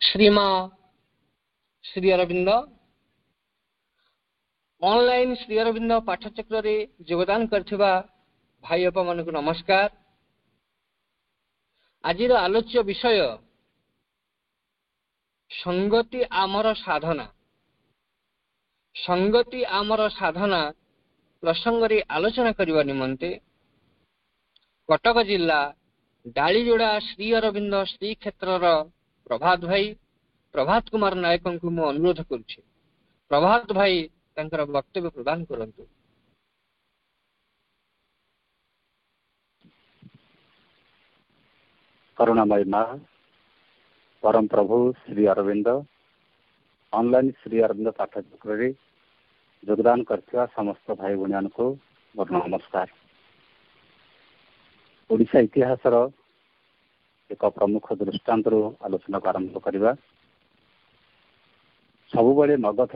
श्रीमा Shri Arvind online Shri Arvind पाठचक्र रे योगदान करथिबा भाई बापा मन को नमस्कार। आज आलोच्य विषय संगति आमर साधना। संगति आमर साधना प्रसंग रे आलोचना करबा निमंते कटक जिला डालीजोड़ा श्री अरविंद श्री क्षेत्र प्रभात भाई प्रभात कुमार नायक को मु अनुरोध करुछि। प्रभात भाई तंकर वक्तव्य प्रदान करंतु। करुणामय माँ परम प्रभु श्री अरविंद ऑनलाइन श्री अरविंद पाठचक्र योगदान करथिबा समस्त भाई भूण को मोर नमस्कार। ओडिशा इतिहास एक प्रमुख दृष्टांत आलोचना आरंभ करवा। सबुबले मगध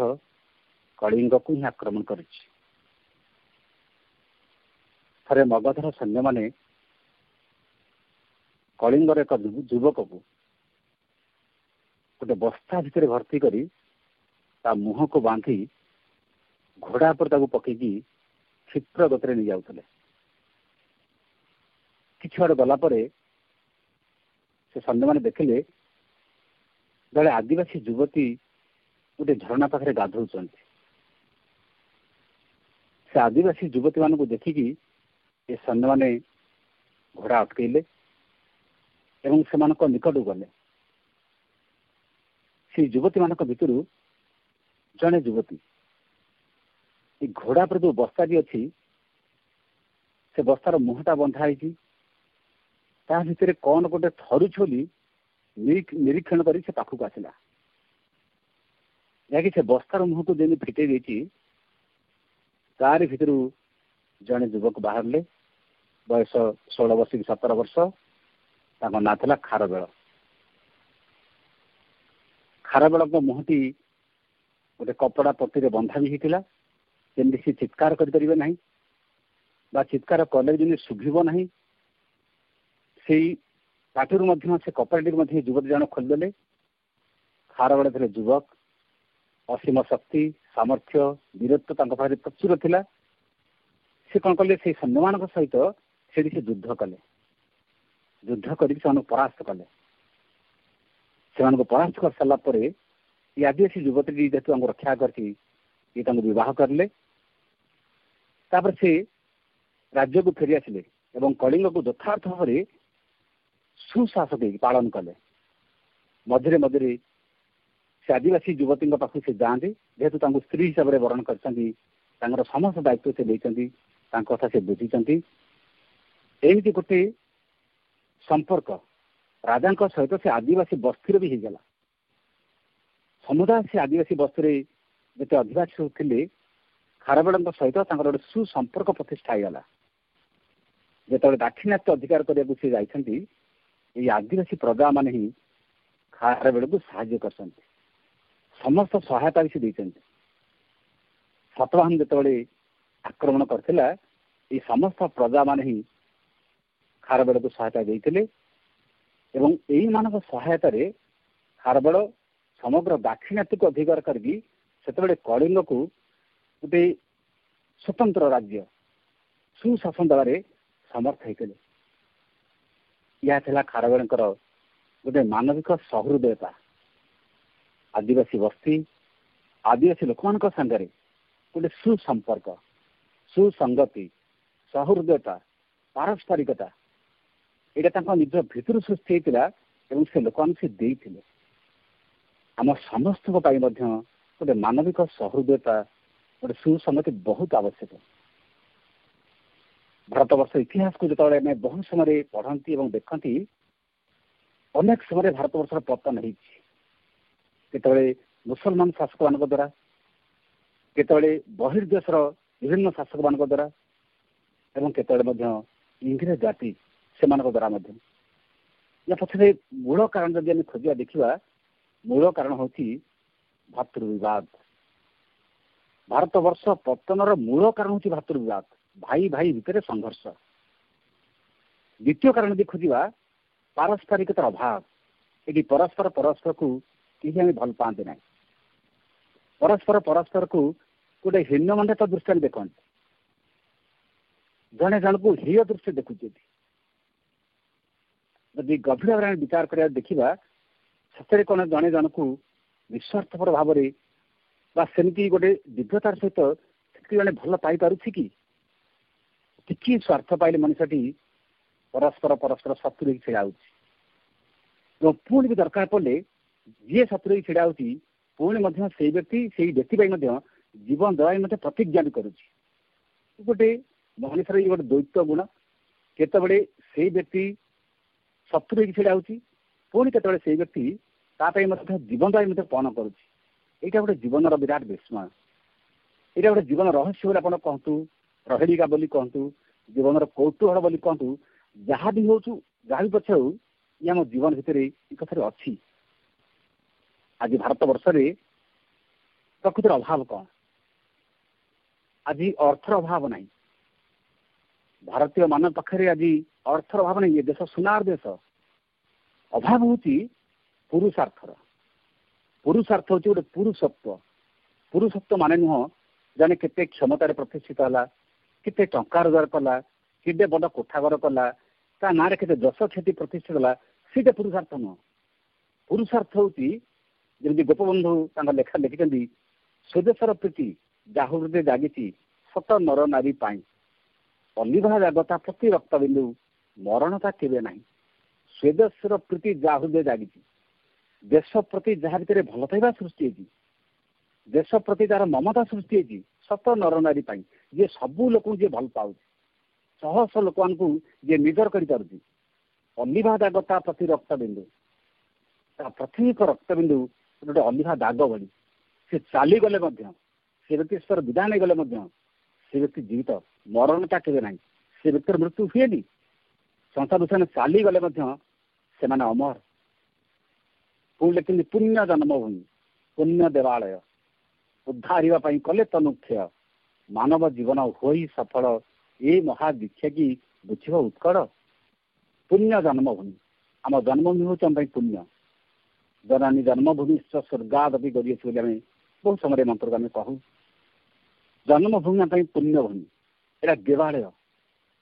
कलिंग को ही आक्रमण कर मगधर सैन्य माने कलिंगर एक युवक को गोटे बस्ता भितर भर्ती करी ता मुह को बांधी घोड़ा पर पकईकी क्षिप्र गति नहीं जाऊले। किछ बार गला परे से सैन्य मैंने देखिले जड़े आदिवासी युवती गोटे झरणा पाखे गाधौ। से आदिवासी युवती मान को देखिकी ये सैन्य मैंने घोड़ा अटकईले एवं से निकट गले। से युवती मान भितर जड़े युवती घोड़ा पर जो बस्ता अच्छी से बस्तार मुहटा बंधाई ता भितर कौन गोटे थरुछ बोली निरीक्षण कर पाखक आसला। जहाँकि से बस्तार मुह को जमी फिटे देती तार भितर जड़े युवक बाहर बयस 16 वर्ष कि 17 वर्ष ना था खारबेल। खारबेल मुहटी गोटे कपड़ा पट्टी बंधा भी होता जमी सी चित्कार करें ना चित्कार कले जमी शुभ ना से पार्टी से कपड़ाटी युवती जन खोलीदे। खारबेल थे युवक असीम शक्ति सामर्थ्य वीरत्व पाखे प्रचुर थिला। से कौन कले से सैन्य मान सहित से युद्ध कले। युद्ध कर परास्त कले। से परास्त कर सारापर ये आदिवासी युवती जेहतु रक्षा करती विवाह करले। तापर से राज्य को फेरी आसिले एवं कलिंग को यथार्थ भाव में सुशासक पालन कले। मझे मझे से आदिवासी युवती पाख से जाते जेहेतु स्त्री हिसाब से वर्ण कर समस्त दायित्व से देती कथा से बुझी। एमती गोटे संपर्क राजा सहित से आदिवासी बस्ती भी होगला। समुदाय से आदिवासी बस्ती जिते अधिवासी थे खारबेल सहित गोटे सुसंपर्क प्रतिष्ठा होगला। जो दाक्षिणात्य अधिकार करने से जाती ये आदिवासी प्रजा मान ही खारबेल को साहाय्य कर समस्त सहायता भी से। सतवाहन जो आक्रमण करथिला ये समस्त प्रजा मान ही खारबेल को सहायता देते एवं यही मान सहायता खारबेल समग्र दाक्षिणात्य को अधिकार करके से कलिंग को गोटे स्वतंत्र राज्य सुशासन देवारे समर्थ होते। यह था खारबेल गोटे मानविक सहृदयता। आदिवासी बस्ती आदिवासी लोक मान संगे गोटे सुसंपर्क सुसंगति सहृदयता पारस्परिकता यहाँ निज भितर सृष्टि होता और से लोक से देते। आम समस्त गोटे मानविक सहृदयता गोटे सुसंगति बहुत आवश्यक। भारतवर्ष इतिहास को जो बहुत समय पढ़ती और देखती अनेक समय भारतवर्ष पतन होते मुसलमान शासक मान द्वारा केतले बहिर्देशर विभिन्न शासक मान द्वारा एवं केतले इंग्रेज जाति से द्वारा या पछरे मूल कारण जब खोजा देखा मूल कारण हूँ भातृविवाद। भारतवर्ष पतनर मूल कारण हूँ भातृविवाद भाई भाई भितर संघर्ष। द्वितीय कारण यदि खोजा पारस्परिकतार अभाव। ये परस्पर परस्पर को କେହି ଆମେ ଭଲ ପାଆନ୍ତି ନାହିଁ। ପରସ୍ପର ପରସ୍ପରକୁ ଗୋଟେ ହୀନମନ୍ୟତା ଦୃଷ୍ଟିରେ ଦେଖନ୍ତି, ଜଣେ ଜଣକୁ ହେୟ ଦୃଷ୍ଟି ଦେଖୁଛନ୍ତି। ଯଦି ଗଭୀର ଭାବରେ ଆମେ ବିଚାର କରିବା ଦେଖିବା ସତରେ କ'ଣ ଜଣେ ଜଣକୁ ନିଃସ୍ୱାର୍ଥପର ଭାବରେ ବା ସେମିତି ଗୋଟେ ଦିବ୍ୟତାର ସହିତ ସେତିକି ଜଣେ ଭଲ ପାଇପାରୁଛି କି? ଟିକିଏ ସ୍ୱାର୍ଥ ପାଇଲେ ମଣିଷଟି ପରସ୍ପର ଶତ୍ରୁ ହେଇକି ଛିଡ଼ା ହେଉଛି। ଏବଂ ପୁଣି ବି ଦରକାର ପଡ଼ିଲେ ଯିଏ ଶତ୍ରୁ ହେଇକି ଛିଡ଼ା ହେଉଛି ପୁଣି ମଧ୍ୟ ସେଇ ବ୍ୟକ୍ତି ପାଇଁ ମଧ୍ୟ ଜୀବନ ଦେବା ମଧ୍ୟ ପ୍ରତିଜ୍ଞା ବି କରୁଛି। ଗୋଟେ ମଣିଷର ଏଇ ଗୋଟେ ଦ୍ୱୈତ ଗୁଣ। କେତେବେଳେ ସେଇ ବ୍ୟକ୍ତି ଶତ୍ରୁ ହେଇକି ଛିଡ଼ା ହେଉଛି, ପୁଣି କେତେବେଳେ ସେଇ ବ୍ୟକ୍ତି ତା ପାଇଁ ମଧ୍ୟ ଜୀବନ ଦେବା ମଧ୍ୟ ପଣ କରୁଛି। ଏଇଟା ଗୋଟେ ଜୀବନର ବିରାଟ ବିସ୍ମୟ। ଏଇଟା ଗୋଟେ ଜୀବନ ରହସ୍ୟ ବୋଲି ଆପଣ କହନ୍ତୁ, ପ୍ରହେଳିକା ବୋଲି କହନ୍ତୁ, ଜୀବନର କୌତୁହଳ ବୋଲି କହନ୍ତୁ, ଯାହା ବି ହଉଛୁ ଯାହା ବି ପଛେ ହଉ, ଇଏ ଆମ ଜୀବନ ଭିତରେ ଏ କଥାରେ ଅଛି। ଆଜି ଭାରତ ବର୍ଷରେ ପ୍ରକୃତିର ଅଭାବ କ'ଣ? ଆଜି ଅର୍ଥର ଅଭାବ ନାହିଁ। ଭାରତୀୟ ମାନଙ୍କ ପାଖରେ ଆଜି ଅର୍ଥର ଅଭାବ ନାହିଁ। ଏ ଦେଶ ସୁନାର ଦେଶ। ଅଭାବ ହଉଛି ପୁରୁଷାର୍ଥର। ପୁରୁଷାର୍ଥ ହଉଛି ଗୋଟେ ପୁରୁଷତ୍ୱ। ପୁରୁଷତ୍ୱ ମାନେ ନୁହଁ ଜଣେ କେତେ କ୍ଷମତାରେ ପ୍ରତିଷ୍ଠିତ ହେଲା, କେତେ ଟଙ୍କା ରୋଜଗାର କଲା, କେତେ ବଡ଼ କୋଠାଘର କଲା, ତା ନାଁରେ କେତେ ଯଶ ଖ୍ୟାତି ପ୍ରତିଷ୍ଠିତ ହେଲା, ସେଇଟା ପୁରୁଷାର୍ଥ ନୁହଁ। ପୁରୁଷାର୍ଥ ହଉଛି ଯେମିତି ଗୋପବନ୍ଧୁ ତାଙ୍କ ଲେଖା ଲେଖିଛନ୍ତି, ସ୍ୱଦେଶର ପ୍ରୀତି ଯାହା ହୃଦୟ ଜାଗିଛି ସତ ନର ନାରୀ ପାଇଁ, ଅଲିଭା ଜାଗତା ପ୍ରତି ରକ୍ତବିନ୍ଦୁ ମରଣତା କେବେ ନାହିଁ। ସ୍ୱଦେଶର ପ୍ରୀତି ଯାହା ହୃଦୟ ଜାଗିଛି, ଦେଶ ପ୍ରତି ଯାହା ଭିତରେ ଭଲ ପାଇବା ସୃଷ୍ଟି ହେଇଛି, ଦେଶ ପ୍ରତି ଯାହାର ମମତା ସୃଷ୍ଟି ହେଇଛି ସତ ନର ନାରୀ ପାଇଁ, ଯିଏ ସବୁ ଲୋକଙ୍କୁ ଯିଏ ଭଲ ପାଉଛି, ଶହ ଶହ ଲୋକମାନଙ୍କୁ ଯିଏ ନିଜର କରିପାରୁଛି, ଅଲିଭା ଜାଗତା ପ୍ରତି ରକ୍ତବିନ୍ଦୁ, ତା ପ୍ରତ୍ୟେକ ରକ୍ତବିନ୍ଦୁ ଗୋଟେ ଅଲିଭା ଦାଗ ଭଳି। ସେ ଚାଲିଗଲେ ମଧ୍ୟ, ସେ ବ୍ୟକ୍ତି ଈଶ୍ୱର ବିଦାୟ ନେଇଗଲେ ମଧ୍ୟ ସେ ବ୍ୟକ୍ତି ଜୀବିତ, ମରଣଟା କେବେ ନାହିଁ। ସେ ବ୍ୟକ୍ତିର ମୃତ୍ୟୁ ହୁଏନି। ସଂସାରରୁ ସେମାନେ ଚାଲିଗଲେ ମଧ୍ୟ ସେମାନେ ଅମର। ପୁଣି ଲେଖିଛନ୍ତି ପୁଣ୍ୟ ଜନ୍ମଭୂମି ପୁଣ୍ୟ ଦେବାଳୟ, ଉଦ୍ଧାରିବା ପାଇଁ କଲେ ତନୁକ୍ଷୟ, ମାନବ ଜୀବନ ହୋଇ ସଫଳ, ଏ ମହାଦୀକ୍ଷା କି ବୁଝିବ ଉତ୍କଳ। ପୁଣ୍ୟ ଜନ୍ମଭୂମି, ଆମ ଜନ୍ମଭୂମି ହେଉଛି ଆମ ପାଇଁ ପୁଣ୍ୟ। ଜନନୀ ଜନ୍ମଭୂମି ସ୍ୱର୍ଗାଦପି କରିଅଛି ବୋଲି ଆମେ ବହୁତ ସମୟରେ ମନ୍ତ୍ରକୁ ଆମେ କହୁ। ଜନ୍ମଭୂମି ଆମ ପାଇଁ ପୁଣ୍ୟଭୂମି, ଏଇଟା ଦେବାଳୟ,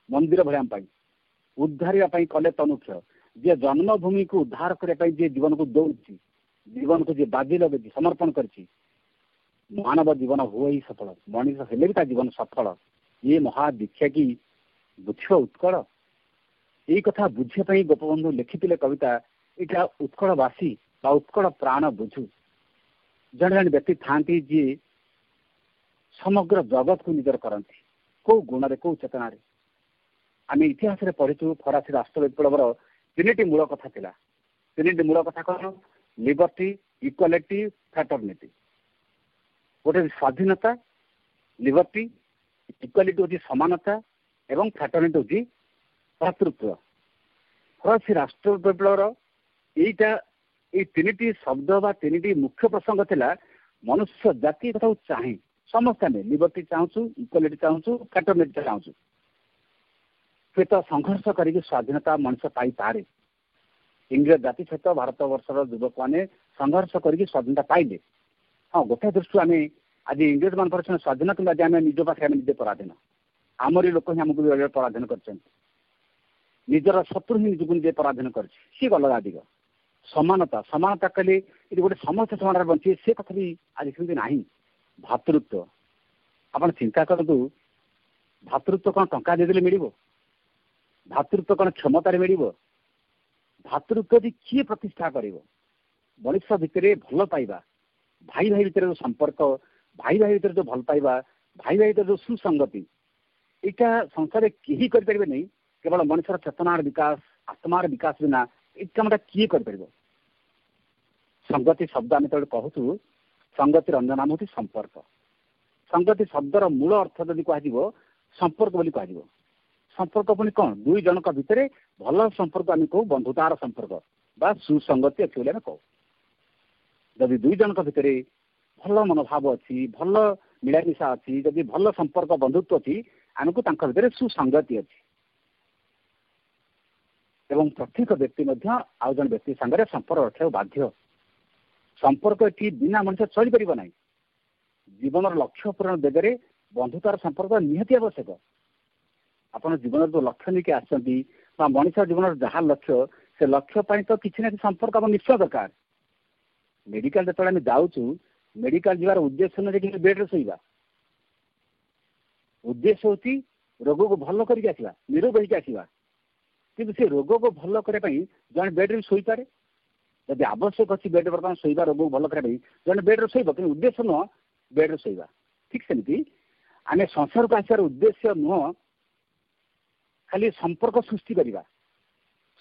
ମନ୍ଦିର ଭଳି ଆମ ପାଇଁ। ଉଦ୍ଧାରିବା ପାଇଁ କଲେ ତନୁକ୍ଷୟ, ଯିଏ ଜନ୍ମଭୂମିକୁ ଉଦ୍ଧାର କରିବା ପାଇଁ ଯିଏ ଜୀବନକୁ ଦଉଛି, ଜୀବନକୁ ଯିଏ ବାଜି ଲଗେଇଛି, ସମର୍ପଣ କରିଛି, ମାନବ ଜୀବନ ହୁଏ ସଫଳ। ମଣିଷ ହେଲେ ବି ତା ଜୀବନ ସଫଳ। ଇଏ ମହାଦୀକ୍ଷା କି ବୁଝିବ ଉତ୍କଳ। ଏଇ କଥା ବୁଝିବା ପାଇଁ ଗୋପବନ୍ଧୁ ଲେଖିଥିଲେ କବିତା, ଏଇଟା ଉତ୍କଳବାସୀ ବା ଉତ୍କଳ ପ୍ରାଣ ବୁଝୁ। ଜଣେ ଜଣେ ବ୍ୟକ୍ତି ଥାଆନ୍ତି ଯିଏ ସମଗ୍ର ଜଗତକୁ ନିଜର କରନ୍ତି। କୋଉ ଗୁଣରେ, କୋଉ ଚେତନାରେ? ଆମେ ଇତିହାସରେ ପଢିଛୁ ଫରାସୀ ରାଷ୍ଟ୍ର ବିପ୍ଳବର 3ଟି ମୂଳ କଥା ଥିଲା। 3ଟି ମୂଳ କଥା କ'ଣ? Liberty, equality, fraternity. ଗୋଟେ ସ୍ୱାଧୀନତା, ଲିବର୍ଟି, ଇକ୍ୱାଲିଟି ହେଉଛି ସମାନତା ଏବଂ ଫ୍ରାଟର୍ନିଟି ହେଉଛି ଭ୍ରାତୃତ୍ୱ। ଫରାସୀ ରାଷ୍ଟ୍ର ବିପ୍ଳବର ଏଇ 3ଟି ଶବ୍ଦ ବା 3ଟି ମୁଖ୍ୟ ପ୍ରସଙ୍ଗ ଥିଲା। ମନୁଷ୍ୟ ଜାତି କଥାକୁ ଚାହେଁ, ସମସ୍ତେ ଆମେ ଲିବର୍ଟି ଚାହୁଁଛୁ, ଇକ୍ୱାଲିଟି ଚାହୁଁଛୁ, ଫ୍ରାଟର୍ନିଟି ଚାହୁଁଛୁ। ହୁଏତ ସଂଘର୍ଷ କରିକି ସ୍ୱାଧୀନତା ମଣିଷ ପାଇପାରେ। ଇଂରେଜ ଜାତି ସହିତ ଭାରତ ବର୍ଷର ଯୁବକମାନେ ସଂଘର୍ଷ କରିକି ସ୍ୱାଧୀନତା ପାଇଲେ। ହଁ, ଗୋଟେ ଦୃଷ୍ଟିରୁ ଆମେ ଆଜି ଇଂରେଜ ମାନଙ୍କର ସ୍ୱାଧୀନ, କିନ୍ତୁ ଆଜି ଆମେ ନିଜ ପାଖରେ ଆମେ ନିଜେ ପରାଧୀନ। ଆମରି ଲୋକ ହିଁ ଆମକୁ ପରାଧୀନ କରିଛନ୍ତି। ନିଜର ଶତ୍ରୁ ହିଁ ନିଜକୁ ନିଜେ ପରାଧୀନ କରିଛି। ସିଏ ଅଲଗା ଦିଗ। ସମାନତା କହିଲେ ଏଠି ଗୋଟେ ସମସ୍ତେ ସମାନରେ ବଞ୍ଚିବେ, ସେ କଥା ବି ଆଜି ସେମିତି ନାହିଁ। ଭାତୃତ୍ୱ, ଆପଣ ଚିନ୍ତା କରନ୍ତୁ, ଭାତୃତ୍ୱ କ'ଣ ଟଙ୍କା ଦେଇଦେଲେ ମିଳିବ? ଭାତୃତ୍ୱ କ'ଣ କ୍ଷମତାରେ ମିଳିବ? ଭାତୃତ୍ୱ ଯଦି କିଏ ପ୍ରତିଷ୍ଠା କରିବ? ମଣିଷ ଭିତରେ ଭଲ ପାଇବା, ଭାଇ ଭାଇ ଭିତରେ ଯେଉଁ ସମ୍ପର୍କ, ଭାଇ ଭାଇ ଭିତରେ ଯେଉଁ ଭଲ ପାଇବା, ଭାଇ ଭାଇ ଭିତରେ ଯେଉଁ ସୁସଙ୍ଗତି, ଏଇଟା ସଂସାରରେ କେହି କରିପାରିବେ ନାହିଁ। କେବଳ ମଣିଷର ଚେତନାର ବିକାଶ, ଆତ୍ମାର ବିକାଶ ବିନା ଏଇ କାମଟା କିଏ କରିପାରିବ? ସଂଗତି ଶବ୍ଦ ଆମେ ଯେତେବେଳେ କହୁଛୁ, ସଂଗତିର ଅନ୍ୟ ନାମ ହେଉଛି ସମ୍ପର୍କ। ସଂଗତି ଶବ୍ଦର ମୂଳ ଅର୍ଥ ଯଦି କୁହାଯିବ ସମ୍ପର୍କ ବୋଲି କୁହାଯିବ। ସମ୍ପର୍କ ପୁଣି କ'ଣ? ଦୁଇ ଜଣଙ୍କ ଭିତରେ ଭଲ ସମ୍ପର୍କ ଆମେ କହୁ, ବନ୍ଧୁତାର ସମ୍ପର୍କ ବା ସୁସଙ୍ଗତି ଅଛି ବୋଲି ଆମେ କହୁ। ଯଦି ଦୁଇ ଜଣଙ୍କ ଭିତରେ ଭଲ ମନୋଭାବ ଅଛି, ଭଲ ମିଳାମିଶା ଅଛି, ଯଦି ଭଲ ସମ୍ପର୍କ ବନ୍ଧୁତ୍ୱ ଅଛି, ଆମକୁ ତାଙ୍କ ଭିତରେ ସୁସଙ୍ଗତି ଅଛି। ଏବଂ ପ୍ରତ୍ୟେକ ବ୍ୟକ୍ତି ମଧ୍ୟ ଆଉ ଜଣେ ବ୍ୟକ୍ତି ସାଙ୍ଗରେ ସମ୍ପର୍କ ରଖିବାକୁ ବାଧ୍ୟ। संपर्क ये बिना मनुष्य चली पार ना जीवन लक्ष्य पूरण दिगरे बंधुतार संपर्क निहाती आवश्यक आपन जीवन जो लक्ष्य नहीं आसती मनुष्य जीवन जहाँ लक्ष्य से लक्ष्य तो किसी ना कि संपर्क आम निश्चय दरकार मेडिकल जो जाऊँ मेडिकल जीवार उद्देश्य नहीं बेड्रे शोवा उद्देश्य हूँ रोग को भल करके आसवा निरोग होकर आसवा कि से रोग को भल करने जन बेड्रे शोई पारे जब आवश्यक अच्छी बेड बर्तमान शोवा रोग को भल करने जन बेड्रे शोब कि उद्देश्य नुह बेड्रे शोवा ठीक सेमती आम संसार को आसार उद्देश्य नुह खाली संपर्क सृष्टि करवा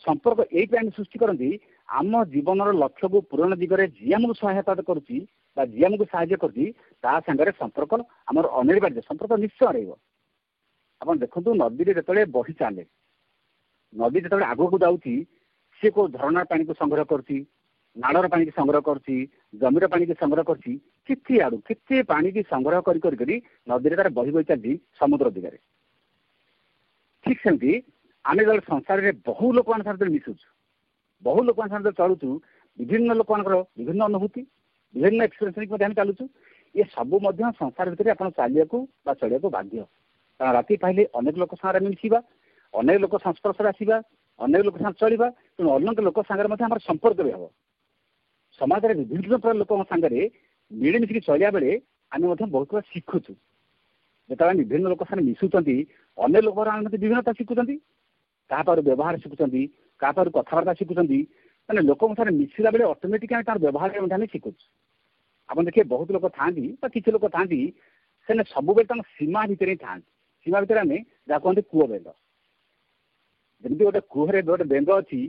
संपर्क ये सृष्टि करती आम जीवन लक्ष्य को पूरण दिगरे जी आमको सहायता करुच्ची जी आमको साहय कर संपर्क आम अनिवार्य संपर्क निश्चय रही आप देखो नदी जो बही चले नदी जो आगक जाऊँगी सी को झरणार पानी को संग्रह करुच्ची नाड़र पानी की संग्रह करुच्ची जमीर पानी की संग्रह करुच्ची केते आड़ू केते पानी की संग्रह करी नदी तार बही बही चलती समुद्र दिगरे ठीक सेमती आम जो संसार में बहु लोक साथ मिशुचु बहु लोक साथ चलुचु विभिन्न लोक विभिन्न अनुभूति विभिन्न एक्सपीरियंस चलुचु ये सब संसार भितर आप चलिया बाध्य कारण राति पाइले अनेक लोक सागर मिशा अनेक लोक संस्पर्श आसवा अनेक लोक साथ चलवा तेणु अनेक लोक सागर संपर्क भी हम समाज में विभिन्न प्रकार लोक सागर मिलमिशिक चलिया बेले आम बहुत शिखुचु जो विभिन्न लोक साथ मिशुंट अनेक लोक विभिन्नता शिखुंट क्या व्यवहार शिखुंट क्या कथबार्ता शिखुंट मैंने लोक साथ मिसला बेले अटोमेटिक व्यवहार शिखुचु आप देखिए बहुत लोग था किसी लोग था से सब सीमा भितर ही था सीमा भितर आम जहाँ कहते कूह बेंग जमी गोटे कूहरे गोटे बेंग अच्छी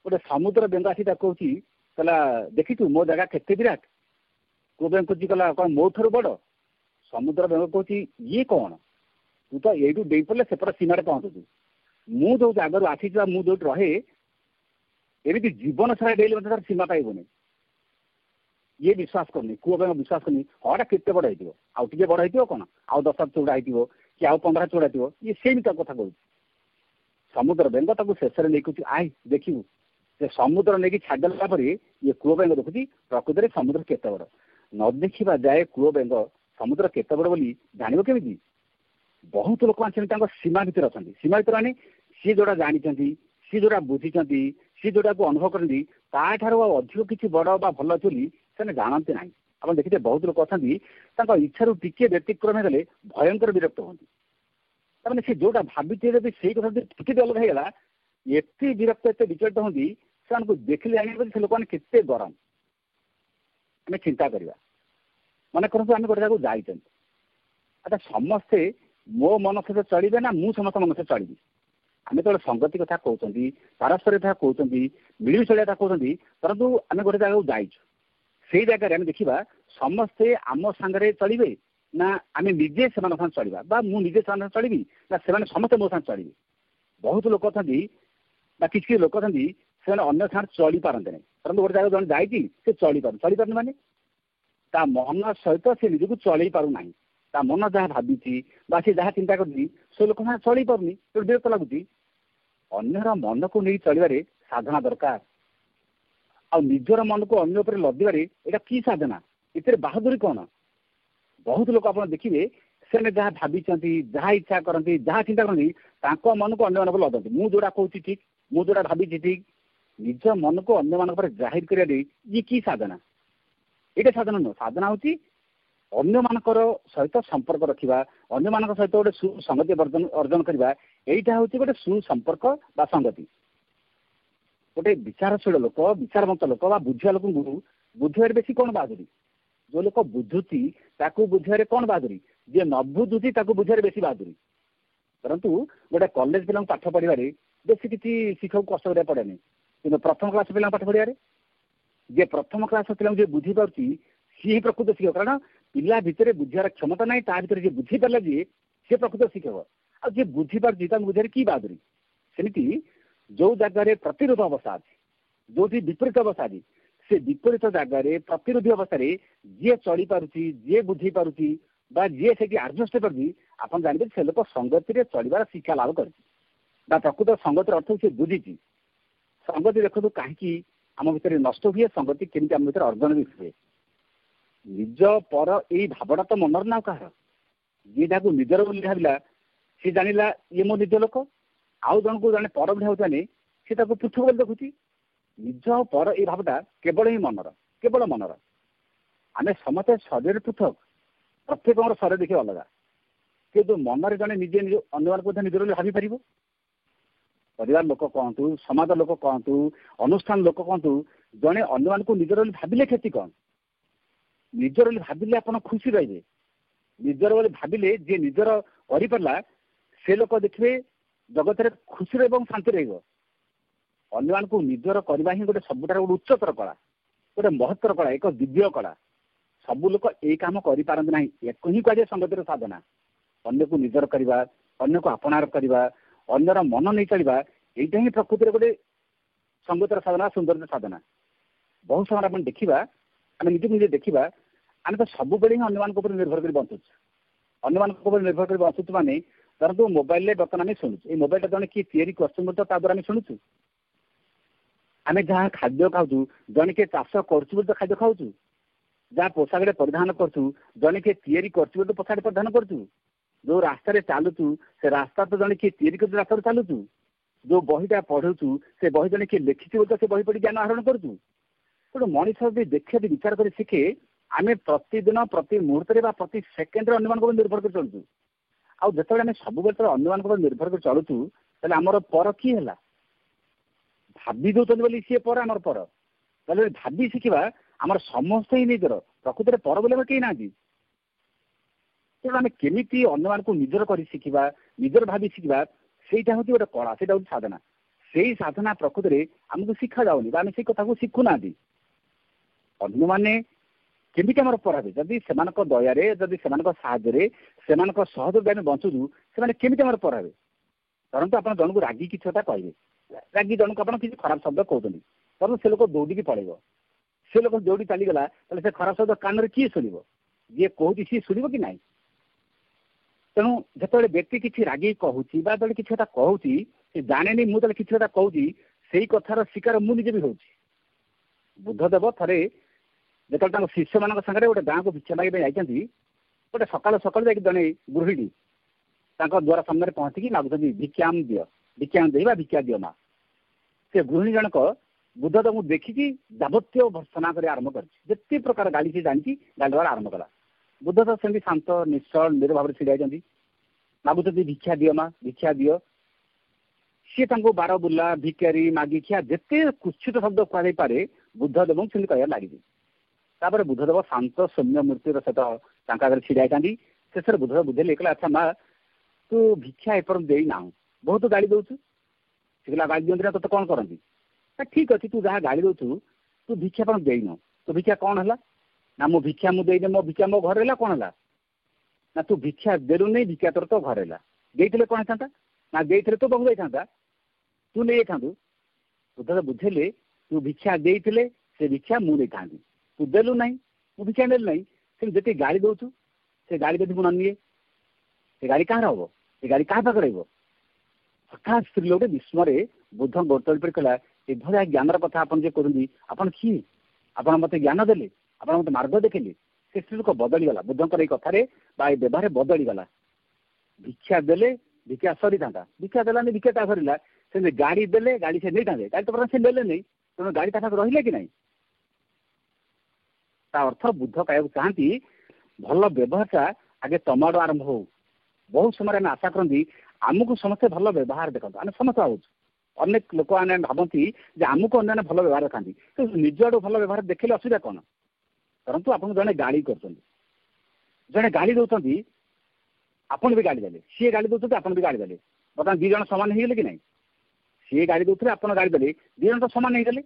गोटे समुद्र बेंग आसी कहूँ कहला देखी मो जगह केते विराट कूह बेंग कौन कहला कौन मो ठार बड़ समुद्र बेंग कहूँ ये कौन तू तो यू दे पड़े सेपट सीमार पहुँचुचु मु जो जगह आसी मुझे रहे एमती जीवन सारा डेली तार सीमा पाइबनी ये विश्वास करनी कूह बेंग विश्वास करनी हाँ केते बड़ होटे बड़ हो कौन आउ 10 हाथ चौड़ा हो कि आउ 15 चौड़ा थो ये सेम कथा कहूँ समुद्र बेंग शेष में नहीं आई देखू से समुद्र नहीं छाड़देला पर ये कूह बेंग देखुची प्रकृत में समुद्र केते बड़ न देखा जाए कूह बेंग समुद्र केते बड़ बोली जान केमी बहुत लोक सीमा भितर अच्छा सीमा भितर माने सी जोड़ा जानते सी जोड़ा बुझी सी जोड़ा को अनुभव करती अधिक किसी बड़ बा भल अच्छी से जानते ना आप देखिए बहुत लोग अच्छा इच्छा टिके व्यतिक्रम गले भयंकर विरक्त होती तमें से जोटा भावी जब से कथा टिके अलग होगा एत विरक्त एत विचलित होती से देखिले जान से लोक मैंने गरम आम चिंता करवा मन कर गोटे जगह जाइए अच्छा समस्ते मो मन सहित चलिए ना मु समस्त मन सहित चलि आम जो संगति कथा कहते पारस्पर कथा कहते मिलमिश चलिया कथा कहते परंतु आम गोटे जगह जाइछु से जगह आम देखा समस्ते आम सांगे चलिए ना आम निजे से चलवा मुझे से चलि ना से समस्ते मो साथ चलिए बहुत लोग अच्छा किसी लोक अच्छा से अन्य साथ चली पारते नहीं परंतु गोटे जगह जन जाइए चली पार माने ता मन सहित से निजक चल पारना ता मन जहाँ भावी से जहाँ चिंता करती से लोक साथ चल पारनी तो विरक्त लगुच अन्यर मन को नहीं चलवे साधना दरकार आ निजर मन को अन्य पर लदिबारे एटा की साधना इतने बहादुरी कौन बहुत लोग आप देखिए से जहाँ भावी जहाँ इच्छा करती जहाँ चिंता करती मन को अन्य मान लदती मुझे जोड़ा कहूँ ठीक मुझे जोड़ा भावी ठीक निज मन को अन्य मान जाहिर करिया ये की साधना ये साधना नुह साधना हूँ अन्य मानकर सहित संपर्क रखा अन्य मान सहित गोटे सुसंगति अर्जन करवा यहीटा हूँ गोटे सुसंपर्क बा संगति गोटे विचारशील लोक विचारवंत लोक बुझा लोक बुझे बेसी कौन बहादुरी जो लोक बुझुची बुझे कौन बहादुरी जी न बुझुची बुझे बेसी बहादुरी परंतु गोटे कॉलेज पिला पाठ पढ़वे बेसी किसी शिक्षक कष्ट करा पड़े नहीं कि प्रथम क्लास पिला पाठ पढ़वे जे प्रथम क्लास पिला जी बुझी पार्टी सी ही प्रकृत शिक्षक कारण पिला भितर बुझार क्षमता ना ता भर जी बुझी पारा जी सी प्रकृत शिक्षक आ जी बुझी पार्टी बुझे कि बहादुरी सेमती जो जगार प्रतिरोध अवस्था अच्छी जो विपरीत अवस्था अच्छी से विपरीत जगार प्रतिरोधी अवस्था जी चली पारुची जी बुझी पारुची जी से आडजस्ट कर आप जानते से लोक संगति चलवार शिक्षा लाभ कर प्रकृत संगति अर्थ से बुझी संगति देखो कहीं ଆମ ଭିତରେ ନଷ୍ଟ ହୁଏ, ସଂଗତି କେମିତି ଆମ ଭିତରେ ଅର୍ଜନ ବି ହୁଏ। ନିଜ ପର ଏଇ ଭାବଟା ତ ମନର ନା କାହାର। ଯିଏ ତାକୁ ନିଜର ବୋଲି ଭାବିଲା ସେ ଜାଣିଲା ଇଏ ମୋ ନିଜ ଲୋକ, ଆଉ ଜଣକୁ ଜଣେ ପର ବୋଲି ଭାବୁଥାନେ ସେ ତାକୁ ପୃଥକ ବୋଲି ଦେଖୁଛି। ନିଜ ଆଉ ପର ଏଇ ଭାବଟା କେବଳ ହିଁ ମନର, କେବଳ ମନର। ଆମେ ସମସ୍ତେ ଶରୀରରେ ପୃଥକ, ପ୍ରତ୍ୟେକଙ୍କର ଶରୀର ଦେଖିବା ଅଲଗା, କିନ୍ତୁ ମନରେ ଜଣେ ନିଜେ ନିଜ ଅନ୍ୟମାନଙ୍କୁ ମଧ୍ୟ ନିଜର ବୋଲି ଭାବିପାରିବ। ପରିବାର ଲୋକ କହନ୍ତୁ, ସମାଜ ଲୋକ କହନ୍ତୁ, ଅନୁଷ୍ଠାନ ଲୋକ କହନ୍ତୁ, ଜଣେ ଅନ୍ୟମାନଙ୍କୁ ନିଜର ବୋଲି ଭାବିଲେ କ୍ଷତି କ'ଣ? ନିଜର ବୋଲି ଭାବିଲେ ଆପଣ ଖୁସି ରହିବେ। ନିଜର ବୋଲି ଭାବିଲେ ଯିଏ ନିଜର କରିପାରିଲା ସେ ଲୋକ ଦେଖିବେ ଜଗତରେ ଖୁସି ରହିବ ଏବଂ ଶାନ୍ତି ରହିବ। ଅନ୍ୟମାନଙ୍କୁ ନିଜର କରିବା ହିଁ ଗୋଟେ ସବୁଠାରୁ ଗୋଟେ ଉଚ୍ଚତର କଳା, ଗୋଟେ ମହତ୍ତର କଳା, ଏକ ଦିବ୍ୟ କଳା। ସବୁ ଲୋକ ଏଇ କାମ କରିପାରନ୍ତି ନାହିଁ। ୟାକୁ ହିଁ କୁହାଯାଏ ସଂଗତିର ସାଧନା। ଅନ୍ୟକୁ ନିଜର କରିବା, ଅନ୍ୟକୁ ଆପଣାର କରିବା, ଅନ୍ୟର ମନ ନେଇ ଚାଲିବା, ଏଇଟା ହିଁ ପ୍ରକୃତିରେ ଗୋଟେ ସଂଗତିର ସାଧନା, ସୁନ୍ଦର ସାଧନା। ବହୁତ ସମୟରେ ଆପଣ ଦେଖିବା, ଆମେ ନିଜକୁ ନିଜେ ଦେଖିବା, ଆମେ ତ ସବୁବେଳେ ହିଁ ଅନ୍ୟମାନଙ୍କ ଉପରେ ନିର୍ଭର କରି ବଞ୍ଚୁଛୁ। ଅନ୍ୟମାନଙ୍କ ଉପରେ ନିର୍ଭର କରି ବଞ୍ଚୁଛୁ ମାନେ ଧରନ୍ତୁ ମୋବାଇଲରେ ବର୍ତ୍ତମାନ ଆମେ ଶୁଣୁଛୁ, ଏଇ ମୋବାଇଲଟା ଜଣେ କିଏ ତିଆରି କରୁଛନ୍ତି ତ ତା ଦ୍ୱାରା ଆମେ ଶୁଣୁଛୁ। ଆମେ ଯାହା ଖାଦ୍ୟ ଖାଉଛୁ ଜଣେ କିଏ ଚାଷ କରୁଛୁ ବୋଲି ତ ଖାଦ୍ୟ ଖାଉଛୁ। ଯାହା ପୋଷାକରେ ପରିଧାନ କରୁଛୁ ଜଣେ କିଏ ତିଆରି କରୁଛୁ ବୋଲି ତ ପୋଷାକ ପରିଧାନ କରୁଛୁ। ଯୋଉ ରାସ୍ତାରେ ଚାଲୁଛୁ ସେ ରାସ୍ତା ତ ଜଣେ କିଏ ତିଆରି କରୁଛୁ ରାସ୍ତାରେ ଚାଲୁଛୁ। ଯୋଉ ବହିଟା ପଢୁଛୁ ସେ ବହି ଜଣେ କିଏ ଲେଖିଛି ବୋଲି ତ ସେ ବହି ପଢି ଜ୍ଞାନ ଆହରଣ କରୁଛୁ। ଗୋଟେ ମଣିଷ ଯଦି ଦେଖେ, ଯଦି ବିଚାର କରି ଶିଖେ, ଆମେ ପ୍ରତିଦିନ ପ୍ରତି ମୁହୂର୍ତ୍ତରେ ବା ପ୍ରତି ସେକେଣ୍ଡରେ ଅନ୍ୟମାନଙ୍କ ଉପରେ ନିର୍ଭର କରି ଚଳୁଛୁ। ଆଉ ଯେତେବେଳେ ଆମେ ସବୁବେଳେ ଅନ୍ୟମାନଙ୍କ ଉପରେ ନିର୍ଭର କରି ଚଳୁଛୁ ତାହେଲେ ଆମର ପର କିଏ ହେଲା? ଭାବି ଦଉଛନ୍ତି ବୋଲି ସିଏ ପର, ଆମର ପର। ତାହେଲେ ଭାବି ଶିଖିବା, ଆମର ସମସ୍ତେ ହିଁ ନିଜର, ପ୍ରକୃତରେ ପର ବୋଲି କେହି ନାହାନ୍ତି। ତେଣୁ ଆମେ କେମିତି ଅନ୍ୟମାନଙ୍କୁ ନିଜର କରି ଶିଖିବା, ନିଜର ଭାବି ଶିଖିବା, ସେଇଟା ହେଉଛି ଗୋଟେ କଳା, ସେଇଟା ହେଉଛି ସାଧନା। ସେଇ ସାଧନା ପ୍ରକୃତରେ ଆମକୁ ଶିଖାଯାଉନି ବା ଆମେ ସେଇ କଥାକୁ ଶିଖୁନାହାନ୍ତି। ଅନ୍ୟମାନେ କେମିତି ଆମର ପର ହେବେ? ଯଦି ସେମାନଙ୍କ ଦୟାରେ, ଯଦି ସେମାନଙ୍କ ସାହାଯ୍ୟରେ, ସେମାନଙ୍କ ସହଯୋଗରେ ଆମେ ବଞ୍ଚୁଛୁ, ସେମାନେ କେମିତି ଆମର ପର ହେବେ? ଧରନ୍ତୁ ଆପଣ ଜଣକୁ ରାଗି କିଛି କଥା କହିବେ, ରାଗି ଜଣକୁ ଆପଣ କିଛି ଖରାପ ଶବ୍ଦ କହୁଛନ୍ତି, ଧରନ୍ତୁ ସେ ଲୋକ ଦୌଡ଼ିକି ପଳେଇବ। ସେ ଲୋକ ଦୌଡ଼ି ଚାଲିଗଲା, ତାହେଲେ ସେ ଖରାପ ଶବ୍ଦ କାନରେ କିଏ ଶୁଣିବ? ଯିଏ କହୁଛି ସିଏ ଶୁଣିବ କି ନାହିଁ? ତେଣୁ ଯେତେବେଳେ ବ୍ୟକ୍ତି କିଛି ରାଗିକି କହୁଛି ବା ଯେତେବେଳେ କିଛି କଥା କହୁଛି, ସେ ଜାଣେନି ମୁଁ ଯେତେବେଳେ କିଛି କଥା କହୁଛି ସେଇ କଥାର ଶିକାର ମୁଁ ନିଜେ ବି ହଉଛି। ବୁଦ୍ଧଦେବ ଥରେ ଯେତେବେଳେ ତାଙ୍କ ଶିଷ୍ୟମାନଙ୍କ ସାଙ୍ଗରେ ଗୋଟେ ଗାଁକୁ ଭିକ୍ଷା ମାଗିବା ପାଇଁ ଯାଇଛନ୍ତି, ଗୋଟେ ସକାଳୁ ସକାଳୁ ଯାଇକି ଜଣେ ଗୃହିଣୀ ତାଙ୍କ ଦ୍ୱାର ସାମ୍ନାରେ ପହଞ୍ଚିକି ମାଗୁଛନ୍ତି, ଭିକ୍ଷାମ ଦିଅ, ଭିକ୍ଷାମ ଦେଇ ବା ଭିକ୍ଷା ଦିଅ ମା। ସେ ଗୃହିଣୀ ଜଣକ ବୁଦ୍ଧଦେବଙ୍କୁ ଦେଖିକି ଯାବତୀୟ ଭର୍ତ୍ସନା କରି ଆରମ୍ଭ କରିଛି। ଯେତେ ପ୍ରକାର ଗାଳି ସେ ଜାଣିଛି ଗାଳି ଦେବାର ଆରମ୍ଭ କଲା। ବୁଦ୍ଧଦେବ ସେମିତି ଶାନ୍ତ ନିଶ୍ଚଳ ନିର ଭାବରେ ଛିଡ଼ା ହେଇଛନ୍ତି, ମାଗୁଛନ୍ତି ଭିକ୍ଷା ଦିଅ ମା, ଭିକ୍ଷା ଦିଅ। ସିଏ ତାଙ୍କୁ ବାର ବୁଲା, ଭିକାରୀ, ମାଗିଖିଆ ଯେତେ କୁତ୍ସିତ ଶବ୍ଦ କୁହାଯାଇପାରେ ବୁଦ୍ଧଦେବଙ୍କୁ ସେମିତି କହିବାର ଲାଗିଛି। ତାପରେ ବୁଦ୍ଧଦେବ ଶାନ୍ତ ସୌମ୍ୟ ମୂର୍ତ୍ତିର ସହିତ ତାଙ୍କ ଆଗରେ ଛିଡ଼ା ହେଇଥାନ୍ତି। ଶେଷରେ ବୁଦ୍ଧଦେବ ବୁଝେଇଲେ, କହିଲେ ଆଚ୍ଛା ମା, ତୁ ଭିକ୍ଷା ଏପର୍ଯ୍ୟନ୍ତ ଦେଇନାହୁଁ, ବହୁତ ଗାଳି ଦଉଛୁ। ସେ କହିଲା, ଗାଳି ଦିଅନ୍ତି ନା ତୋତେ କ'ଣ କରନ୍ତି? ଠିକ ଅଛି, ତୁ ଯାହା ଗାଳି ଦଉଛୁ, ତୁ ଭିକ୍ଷା କ'ଣ ଦେଇନୁ, ତୋ ଭିକ୍ଷା କ'ଣ ହେଲା? ନା ମୁଁ ଭିକ୍ଷା ମୁଁ ଦେଇନି, ମୋ ଭିକ୍ଷା ମୋ ଘରେ ହେଲା, କ'ଣ ହେଲା? ନା ତୁ ଭିକ୍ଷା ଦେଲୁ ନେଇ, ଭିକ୍ଷା ତୋର ତୋ ଘରେ ହେଲା। ଦେଇଥିଲେ କ'ଣ ହେଇଥାନ୍ତା? ନା ଦେଇଥିଲେ ତୋ ପାଖକୁ ଯାଇଥାନ୍ତା, ତୁ ନେଇଯାଇଥାନ୍ତୁ। ବୁଦ୍ଧଦେବ ବୁଝେଇଲେ, ତୁ ଭିକ୍ଷା ଦେଇଥିଲେ ସେ ଭିକ୍ଷା ମୁଁ ନେଇଥାନ୍ତି, ତୁ ଦେଲୁ ନାହିଁ, ମୁଁ ଭିକ୍ଷା ନେଲି ନାହିଁ। ସେମିତି ଯେତିକି ଗାଳି ଦଉଛୁ, ସେ ଗାଳି ଯଦି ମୁଁ ନ ନିଏ, ସେ ଗାଳି କାହାର ହବ? ସେ ଗାଳି କାହା ପାଖରେ ରହିବ? ହଠାତ୍ ସ୍ତ୍ରୀ ଲୋକଟେ ବିସ୍ମୟରେ ବୁଦ୍ଧ ଗୋଡ଼ତଳି ପଡ଼ି କହିଲା, ଏଭଳିଆ ଜ୍ଞାନର କଥା ଆପଣ ଯେ କରୁଛନ୍ତି, ଆପଣ କିଏ? ଆପଣ ମୋତେ ଜ୍ଞାନ ଦେଲେ, ଆପଣ ମୋତେ ମାର୍ଗ ଦେଖେଇଲେ। ସେ ସ୍ତ୍ରୀ ଲୋକ ବଦଳିଗଲା, ବୁଦ୍ଧଙ୍କର ଏଇ କଥାରେ ବା ଏଇ ବ୍ୟବହାରରେ ବଦଳିଗଲା। ଭିକ୍ଷା ଦେଲେ ଭିକ୍ଷା ସରିଥାନ୍ତା, ଭିକ୍ଷା ଦେଲାନି, ଭିକ୍ଷାଟା ସରିଲା। ସେମିତି ଗାଡ଼ି ଦେଲେ ଗାଡ଼ି ସେ ନେଇଥାନ୍ତେ, ଗାଡ଼ି ତ ସେ ନେଲେ ନାହିଁ, ତେଣୁ ଗାଡ଼ି ତା ପାଖରେ ରହିଲେ କି ନାହିଁ? ତା ଅର୍ଥ ବୁଦ୍ଧ କହିବାକୁ ଚାହାନ୍ତି, ଭଲ ବ୍ୟବହାରଟା ଆଗେ ତମ ଆଡ଼ୁ ଆରମ୍ଭ ହଉ। ବହୁତ ସମୟରେ ଆମେ ଆଶା କରନ୍ତି ଆମକୁ ସମସ୍ତେ ଭଲ ବ୍ୟବହାର ଦେଖନ୍ତୁ, ଆମେ ସମସ୍ତେ ଭାବୁଛୁ। ଅନେକ ଲୋକମାନେ ଭାବନ୍ତି ଯେ ଆମକୁ ଅନ୍ୟମାନେ ଭଲ ବ୍ୟବହାର ଦେଖାନ୍ତି, କିନ୍ତୁ ନିଜ ଆଡ଼ୁ ଭଲ ବ୍ୟବହାର ଦେଖିଲେ ଅସୁବିଧା କ'ଣ? ଧରନ୍ତୁ ଆପଣଙ୍କୁ ଜଣେ ଗାଳି କରୁଛନ୍ତି, ଜଣେ ଗାଳି ଦେଉଛନ୍ତି, ଆପଣ ବି ଗାଳି ଦେଲେ, ସିଏ ଗାଳି ଦେଉଛନ୍ତି, ଆପଣ ବି ଗାଳି ଦେଲେ, ବର୍ତ୍ତମାନ ଦୁଇ ଜଣ ସମାନ ହେଇଗଲେ କି ନାହିଁ? ସିଏ ଗାଳି ଦେଉଥିଲେ, ଆପଣ ଗାଳି ଦେଲେ, ଦୁଇ ଜଣ ତ ସମାନ ହେଇଗଲେ।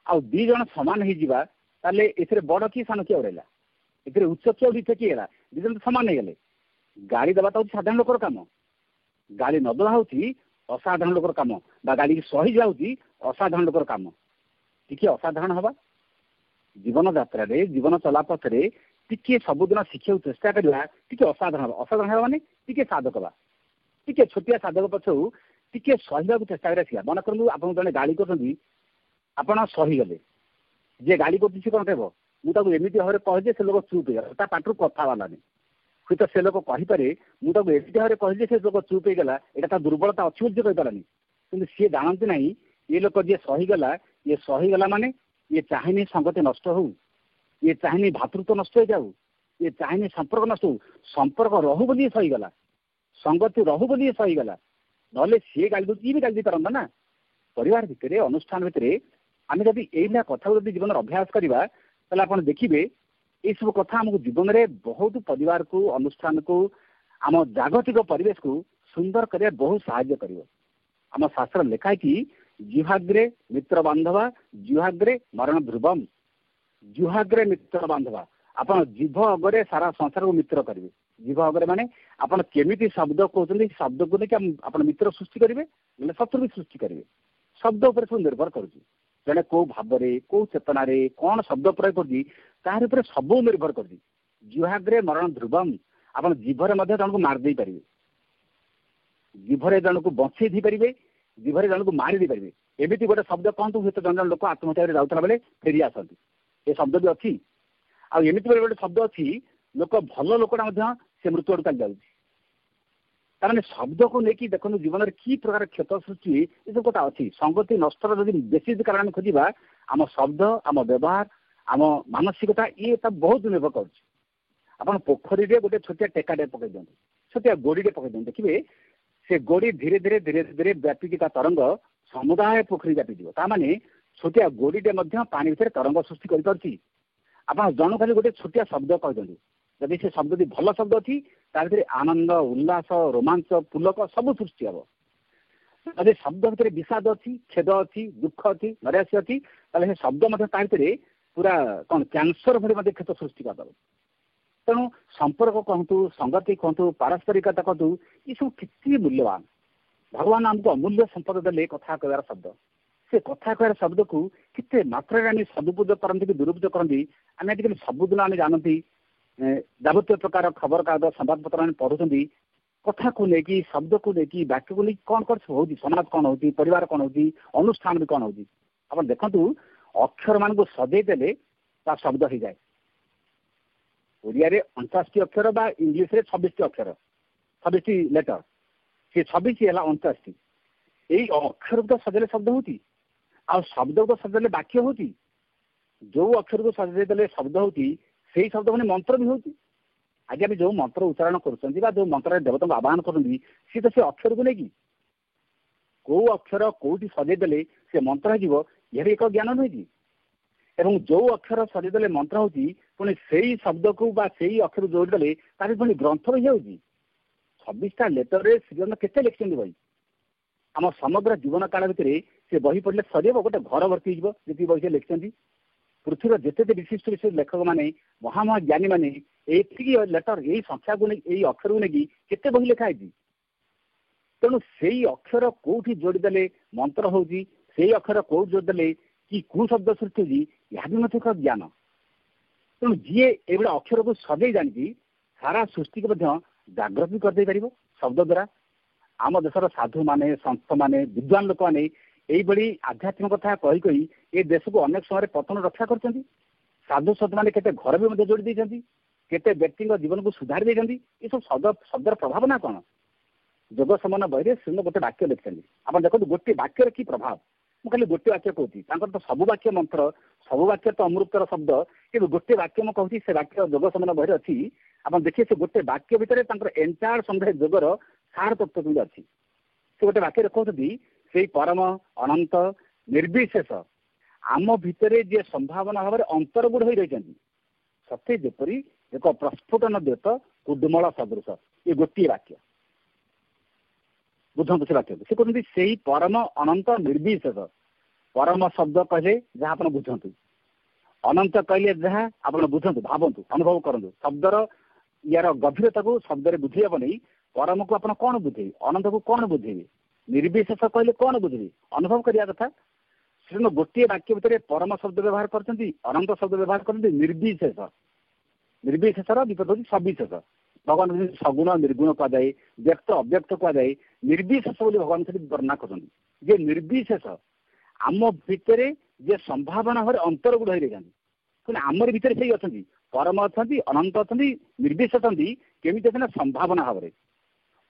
ଆଉ ଦୁଇ ଜଣ ସମାନ ହେଇଯିବା, ତାହେଲେ ଏଥିରେ ବଡ଼ କିଏ ସାନ କିଏ ରହିଲା? ଏଥିରେ ଉଚ୍ଚ କିଏ ଆଉ ନିଚ କିଏ ହେଲା? ଦୁଇ ଜଣ ତ ସମାନ ହେଇଗଲେ। ଗାଳି ଦେବାଟା ହେଉଛି ସାଧାରଣ ଲୋକର କାମ, ଗାଳି ନ ଦେବା ହେଉଛି ଅସାଧାରଣ ଲୋକର କାମ, ବା ଗାଳିକି ସହିଯିବା ହେଉଛି ଅସାଧାରଣ ଲୋକର କାମ। ଟିକେ ଅସାଧାରଣ ହେବା, ଜୀବନ ଯାତ୍ରାରେ, ଜୀବନ ଚଲାପଥରେ ଟିକେ ସବୁଦିନ ଶିଖିବାକୁ ଚେଷ୍ଟା କରିବା, ଟିକେ ଅସାଧାରଣ ହେବା। ଅସାଧାରଣ ହେବା ମାନେ ଟିକେ ସାଧକ ହେବା, ଟିକେ ଛୋଟିଆ ସାଧକ ପଛକୁ ଟିକେ ସହିବାକୁ ଚେଷ୍ଟା କରିବା ଶିଖିବା। ମନେ କରନ୍ତୁ ଆପଣଙ୍କୁ ଜଣେ ଗାଳି କରୁଛନ୍ତି, ଆପଣ ସହିଗଲେ, ଯିଏ ଗାଳି କରୁଛି ସେ କ'ଣ କହିବ, ମୁଁ ତାକୁ ଏମିତି ଭାବରେ କହିଲି ଯେ ସେ ଲୋକ ଚୁପ୍ ହେଇଗଲା, ତା ପାଟିରୁ କଥା ବାହାରିଲାନି। ହୁଏତ ସେ ଲୋକ କହିପାରେ ମୁଁ ତାକୁ ଏମିତି ଭାବରେ କହିଲି ସେ ଲୋକ ଚୁପ୍ ହେଇଗଲା, ଏଇଟା ତା ଦୁର୍ବଳତା ଅଛି ବୋଲି ସେ କହିପାରିଲାନି। କିନ୍ତୁ ସିଏ ଜାଣନ୍ତି ନାହିଁ ଏ ଲୋକ ଯିଏ ସହିଗଲା, ଇଏ ସହିଗଲା ମାନେ ଇଏ ଚାହିଁନି ସଂଗତି ନଷ୍ଟ ହଉ, ଇଏ ଚାହିଁନି ଭାତୃତ୍ୱ ନଷ୍ଟ ହେଇଯାଉ, ଇଏ ଚାହିଁନି ସମ୍ପର୍କ ନଷ୍ଟ ହଉ, ସମ୍ପର୍କ ରହୁ ବୋଲି ଇଏ ସହିଗଲା, ସଂଗତି ରହୁ ବୋଲି ଇଏ ସହିଗଲା। ନହେଲେ ସିଏ ଗାଳି ଦଉଛି, ଇଏ ବି ଗାଳି ଦେଇପାରନ୍ତା ନା। ପରିବାର ଭିତରେ, ଅନୁଷ୍ଠାନ ଭିତରେ ଆମେ ଯଦି ଏଇଭଳିଆ କଥାକୁ ଯଦି ଜୀବନରେ ଅଭ୍ୟାସ କରିବା, ତାହେଲେ ଆପଣ ଦେଖିବେ ଏଇସବୁ କଥା ଆମକୁ ଜୀବନରେ ବହୁତ ପରିବାରକୁ, ଅନୁଷ୍ଠାନକୁ, ଆମ ଜାଗତିକ ପରିବେଶକୁ ସୁନ୍ଦର କରିବା ବହୁତ ସାହାଯ୍ୟ କରିବ। ଆମ ଶାସ୍ତ୍ର ଲେଖା ହେଇଛି ଜିହାଗ୍ରେ ମିତ୍ର ବାନ୍ଧବା ଜିହାଗ୍ରେ ମରଣ ଧ୍ରୁବମ୍। ଜିହାଗ୍ରେ ମିତ୍ର ବାନ୍ଧବା, ଆପଣ ଜିଭ ଅଗରେ ସାରା ସଂସାରକୁ ମିତ୍ର କରିବେ। ଜିଭ ଅଗରେ ମାନେ ଆପଣ କେମିତି ଶବ୍ଦ କହୁଛନ୍ତି, ଶବ୍ଦକୁ ନେଇକି ଆପଣ ମିତ୍ର ସୃଷ୍ଟି କରିବେ, ନହେଲେ ଶତ୍ରୁ ବି ସୃଷ୍ଟି କରିବେ। ଶବ୍ଦ ଉପରେ ସବୁ ନିର୍ଭର କରୁଛି। ଜଣେ କୋଉ ଭାବରେ, କୋଉ ଚେତନାରେ କ'ଣ ଶବ୍ଦ ପ୍ରୟୋଗ କରୁଛି ତାହାର ଉପରେ ସବୁ ନିର୍ଭର କରୁଛି। ଜିହାଗ୍ରେ ମରଣ ଧ୍ରୁବମ୍, ଆପଣ ଜିଭରେ ମଧ୍ୟ ଜଣକୁ ମାରି ଦେଇପାରିବେ, ଜିଭରେ ଜଣକୁ ବଞ୍ଚେଇ ଦେଇପାରିବେ, ଜିଭରେ ଜଣକୁ ମାରି ଦେଇପାରିବେ। ଏମିତି ଗୋଟେ ଶବ୍ଦ କହନ୍ତୁ, ହୁଏତ ଜଣେ ଜଣେ ଲୋକ ଆତ୍ମହତ୍ୟାରେ ଯାଉଥିଲା ବେଳେ ଫେରି ଆସନ୍ତି, ଏ ଶବ୍ଦ ବି ଅଛି। ଆଉ ଏମିତି ବେଳେ ଗୋଟେ ଶବ୍ଦ ଅଛି, ଲୋକ ଭଲ ଲୋକଟା ମଧ୍ୟ ସେ ମୃତ୍ୟୁ ଆଡ଼କୁ ଚାଲି ଯାଉଛି। ତାମାନେ ଶବ୍ଦକୁ ନେଇକି ଦେଖନ୍ତୁ ଜୀବନରେ କି ପ୍ରକାର କ୍ଷତ ସୃଷ୍ଟି ଏସବୁ କଥା ଅଛି। ସଂଗତି ନଷ୍ଟର ଯଦି ବେଶୀ କାରଣ ଆମେ ଖୋଜିବା, ଆମ ଶବ୍ଦ, ଆମ ବ୍ୟବହାର, ଆମ ମାନସିକତା, ଇଏ ତା ବହୁତ ନିର୍ଭର କରୁଛି। ଆପଣ ପୋଖରୀରେ ଗୋଟେ ଛୋଟିଆ ଟେକାଟେ ପକେଇ ଦିଅନ୍ତୁ, ଛୋଟିଆ ଗୋଡ଼ିଟେ ପକେଇ ଦିଅନ୍ତୁ, ଦେଖିବେ ସେ ଗୋଡ଼ି ଧୀରେ ଧୀରେ ଧୀରେ ଧୀରେ ବ୍ୟାପିକି ତା ତରଙ୍ଗ ସମୁଦାୟ ପୋଖରୀ ବ୍ୟାପିଯିବ। ତାମାନେ ଛୋଟିଆ ଗୋଡ଼ିଟେ ମଧ୍ୟ ପାଣି ଭିତରେ ତରଙ୍ଗ ସୃଷ୍ଟି କରିପାରୁଛି। ଆପଣ ଜଣକୁ ଖାଲି ଗୋଟେ ଛୋଟିଆ ଶବ୍ଦ କହିଦିଅନ୍ତୁ, ଯଦି ସେ ଶବ୍ଦ ଯଦି ଭଲ ଶବ୍ଦ ଅଛି ତା ଭିତରେ ଆନନ୍ଦ, ଉଲ୍ଲାସ, ରୋମାଞ୍ଚ, ପୁଲକ ସବୁ ସୃଷ୍ଟି ହେବ। ଯଦି ଶବ୍ଦ ଭିତରେ ବିଷାଦ ଅଛି, ଖେଦ ଅଛି, ଦୁଃଖ ଅଛି, ନୈରାଶ୍ୟ ଅଛି, ତାହେଲେ ସେ ଶବ୍ଦ ମଧ୍ୟ ତା ଭିତରେ ପୁରା କ'ଣ କ୍ୟାନ୍ସର ଭଳି ମଧ୍ୟ କ୍ଷତ ସୃଷ୍ଟି କରିଦେବ। ତେଣୁ ସମ୍ପର୍କ କହନ୍ତୁ, ସଂଗତି କହନ୍ତୁ, ପାରସ୍ପରିକତା କହନ୍ତୁ, ଏସବୁ କେତେ ମୂଲ୍ୟବାନ। ଭଗବାନ ଆମକୁ ଅମୂଲ୍ୟ ସମ୍ପଦ ଦେଲେ କଥା କହିବାର ଶବ୍ଦ। ସେ କଥା କହିବାର ଶବ୍ଦକୁ କେତେ ମାତ୍ରାରେ ଆମେ ସଦୁପଯୋଗ କରନ୍ତି କି ଦୁରୁପଯୋଗ କରନ୍ତି। ଆମେ ଆଜିକାଲି ସବୁଦିନ ଆମେ ଜାଣନ୍ତି ଯାବତୀୟ ପ୍ରକାର ଖବରକାଗଜ, ସମ୍ବାଦପତ୍ର ଆମେ ପଢୁଛନ୍ତି, କଥାକୁ ନେଇକି, ଶବ୍ଦକୁ ନେଇକି, ବାକ୍ୟକୁ ନେଇକି କ'ଣ କ'ଣ ସବୁ ହେଉଛି, ସମାଜ କ'ଣ ହେଉଛି, ପରିବାର କ'ଣ ହେଉଛି, ଅନୁଷ୍ଠାନ ବି କ'ଣ ହେଉଛି। ଆପଣ ଦେଖନ୍ତୁ ଅକ୍ଷର ମାନଙ୍କୁ ସଜେଇ ଦେଲେ ତା ଶବ୍ଦ ହେଇଯାଏ। ଓଡ଼ିଆରେ 49ଟି ଅକ୍ଷର ବା ଇଂଲିଶରେ 26ଟି ଅକ୍ଷର, 26ଟି ଲେଟର, ସେ 26 ହେଲା 49ଟି। ଏଇ ଅକ୍ଷରକୁ ତ ସଜେଇଲେ ଶବ୍ଦ ହେଉଛି, ଆଉ ଶବ୍ଦକୁ ତ ସଜେଇଲେ ବାକ୍ୟ ହେଉଛି। ଯୋଉ ଅକ୍ଷରକୁ ସଜେଇ ଦେଲେ ଶବ୍ଦ ହେଉଛି, ସେଇ ଶବ୍ଦ ମାନେ ମନ୍ତ୍ର ବି ହେଉଛି। ଆଜି ଆମେ ଯୋଉ ମନ୍ତ୍ର ଉଚ୍ଚାରଣ କରୁଛନ୍ତି ବା ଯୋଉ ମନ୍ତ୍ରରେ ଦେବତାଙ୍କୁ ଆବାହନ କରୁଛନ୍ତି, ସିଏ ତ ସେ ଅକ୍ଷରକୁ ନେଇକି। କୋଉ ଅକ୍ଷର କୋଉଠି ସଜେଇ ଦେଲେ ସେ ମନ୍ତ୍ର ହେଇଯିବ, ଏହା ଏକ ଜ୍ଞାନ ନୁହେଁ କି? ଏବଂ ଯୋଉ ଅକ୍ଷର ସଜେଇ ଦେଲେ ମନ୍ତ୍ର ହେଉଛି, ପୁଣି ସେଇ ଶବ୍ଦକୁ ବା ସେଇ ଅକ୍ଷର ଯୋଡ଼ି ଦେଲେ ତାର ପୁଣି ଗ୍ରନ୍ଥ ହେଇଯାଉଛି। 26ଟା ଲେଟରରେ ଶ୍ରୀଜନ କେତେ ଲେଖିଛନ୍ତି ବହି। ଆମ ସମଗ୍ର ଜୀବନ କାଳ ଭିତରେ ସେ ବହି ପଢିଲେ ସରିବ, ଗୋଟେ ଘର ଭର୍ତ୍ତି ହେଇଯିବ ଯେତିକି ବହି ସେ ଲେଖିଛନ୍ତି। ପୃଥିବୀର ଯେତେ ବିଶିଷ୍ଟ ବିଶିଷ୍ଟ ଲେଖକମାନେ, ମହାଜ୍ଞାନୀମାନେ ଏତିକି ଲେଟର, ଏଇ ସଂଖ୍ୟାକୁ ନେଇ, ଏଇ ଅକ୍ଷରକୁ ନେଇକି କେତେ ବହି ଲେଖା ହେଇଛି। ତେଣୁ ସେଇ ଅକ୍ଷର କୋଉଠି ଯୋଡ଼ିଦେଲେ ମନ୍ତ୍ର ହେଉଛି, ସେଇ ଅକ୍ଷର କୋଉଠି ଯୋଡ଼ିଦେଲେ କି କୋଉ ଶବ୍ଦ ସୃଷ୍ଟି ହେଉଛି, ଏହା ବି ମଧ୍ୟ ଏକ ଜ୍ଞାନ। ତେଣୁ ଯିଏ ଏଇଭଳିଆ ଅକ୍ଷରକୁ ସଜେଇ ଜାଣିଛି, ସାରା ସୃଷ୍ଟିକୁ ମଧ୍ୟ ଜାଗ୍ରତ ବି କରିଦେଇ ପାରିବ ଶବ୍ଦ ଦ୍ୱାରା। ଆମ ଦେଶର ସାଧୁମାନେ, ସନ୍ଥମାନେ, ବିଦ୍ୱାନ ଲୋକମାନେ ଏଇଭଳି ଆଧ୍ୟାତ୍ମିକ କଥା କହି କହି ଏ ଦେଶକୁ ଅନେକ ସମୟରେ ପତନ ରକ୍ଷା କରିଛନ୍ତି। ସାଧୁ ସନ୍ଥମାନେ କେତେ ଘର ବି ମଧ୍ୟ ଯୋଡ଼ି ଦେଇଛନ୍ତି, କେତେ ବ୍ୟକ୍ତିଙ୍କ ଜୀବନକୁ ସୁଧାରି ଦେଇଛନ୍ତି। ଏସବୁ ଶବ୍ଦର ପ୍ରଭାବ ନା କ'ଣ? ଯୋଗ ସମାନ ବହିରେ ଶ୍ରୀନ ଗୋଟେ ବାକ୍ୟ ଲେଖିଛନ୍ତି। ଆପଣ ଦେଖନ୍ତୁ ଗୋଟିଏ ବାକ୍ୟର କି ପ୍ରଭାବ। ମୁଁ ଖାଲି ଗୋଟିଏ ବାକ୍ୟ କହୁଛି, ତାଙ୍କର ତ ସବୁ ବାକ୍ୟ ମନ୍ତ୍ର, ସବୁ ବାକ୍ୟ ତ ଅମୃତର ଶବ୍ଦ, କିନ୍ତୁ ଗୋଟିଏ ବାକ୍ୟ ମୁଁ କହୁଛି, ସେ ବାକ୍ୟ ଯୋଗ ସମାନ ବହିରେ ଅଛି। ଆପଣ ଦେଖିବେ ସେ ଗୋଟେ ବାକ୍ୟ ଭିତରେ ତାଙ୍କର ଏଣ୍ଟାୟାର ସନ୍ଧ୍ୟା ଯୋଗର ସାର ତତ୍ତ୍ୱ କିନ୍ତୁ ଅଛି। ସେ ଗୋଟେ ବାକ୍ୟରେ କହୁଛନ୍ତି, ସେଇ ପରମ ଅନନ୍ତ ନିର୍ବିଶେଷ ଆମ ଭିତରେ ଯିଏ ସମ୍ଭାବନା ଭାବରେ ଅନ୍ତର୍ଗୁଢ଼ ହୋଇ ରହିଛନ୍ତି, ସତେ ଯେପରି ଏକ ପ୍ରସ୍ଫୁଟନ ଦ୍ୟୋତ କୁଡୁମଳ ସଦୃଶ। ଏ ଗୋଟିଏ ବାକ୍ୟ ବୁଝନ୍ତୁ। ସେ ବାକ୍ୟକୁ ସେ କହୁଛନ୍ତି, ସେଇ ପରମ ଅନନ୍ତ ନିର୍ବିଶେଷ। ପରମ ଶବ୍ଦ କହିଲେ ଯାହା ଆପଣ ବୁଝନ୍ତୁ, ଅନନ୍ତ କହିଲେ ଯାହା ଆପଣ ବୁଝନ୍ତୁ, ଭାବନ୍ତୁ, ଅନୁଭବ କରନ୍ତୁ। ଶବ୍ଦର ୟାର ଗଭୀରତାକୁ ଶବ୍ଦରେ ବୁଝେଇ ହେବ ନାହିଁ। ପରମକୁ ଆପଣ କ'ଣ ବୁଝେଇବେ, ଅନନ୍ତକୁ କ'ଣ ବୁଝେଇବେ, ନିର୍ବିଶେଷ କହିଲେ କ'ଣ ବୁଝିବେ, ଅନୁଭବ କରିବା କଥା। ସେଦିନ ଗୋଟିଏ ବାକ୍ୟ ଭିତରେ ପରମ ଶବ୍ଦ ବ୍ୟବହାର କରିଛନ୍ତି, ଅନନ୍ତ ଶବ୍ଦ ବ୍ୟବହାର କରିଛନ୍ତି, ନିର୍ବିଶେଷ। ନିର୍ବିଶେଷର ବିପଦ ହେଉଛି ସବିଶେଷ। ଭଗବାନ ସଗୁଣ ନିର୍ଗୁଣ କୁହାଯାଏ, ବ୍ୟକ୍ତ ଅବ୍ୟକ୍ତ କୁହାଯାଏ, ନିର୍ବିଶେଷ ବୋଲି ଭଗବାନ ସେଠି ବର୍ଣ୍ଣନା କରୁଛନ୍ତି। ଯେ ନିର୍ବିଶେଷ ଆମ ଭିତରେ ଯେ ସମ୍ଭାବନା ଭାବରେ ଅନ୍ତର ଗୁଡ଼ ହେଇ ରହିଛନ୍ତି। କିନ୍ତୁ ଆମର ଭିତରେ ସେଇ ଅଛନ୍ତି, ପରମ ଅଛନ୍ତି, ଅନନ୍ତ ଅଛନ୍ତି, ନିର୍ବିଶ ଅଛନ୍ତି। କେମିତି ଅଛନ୍ତି ନା ସମ୍ଭାବନା ଭାବରେ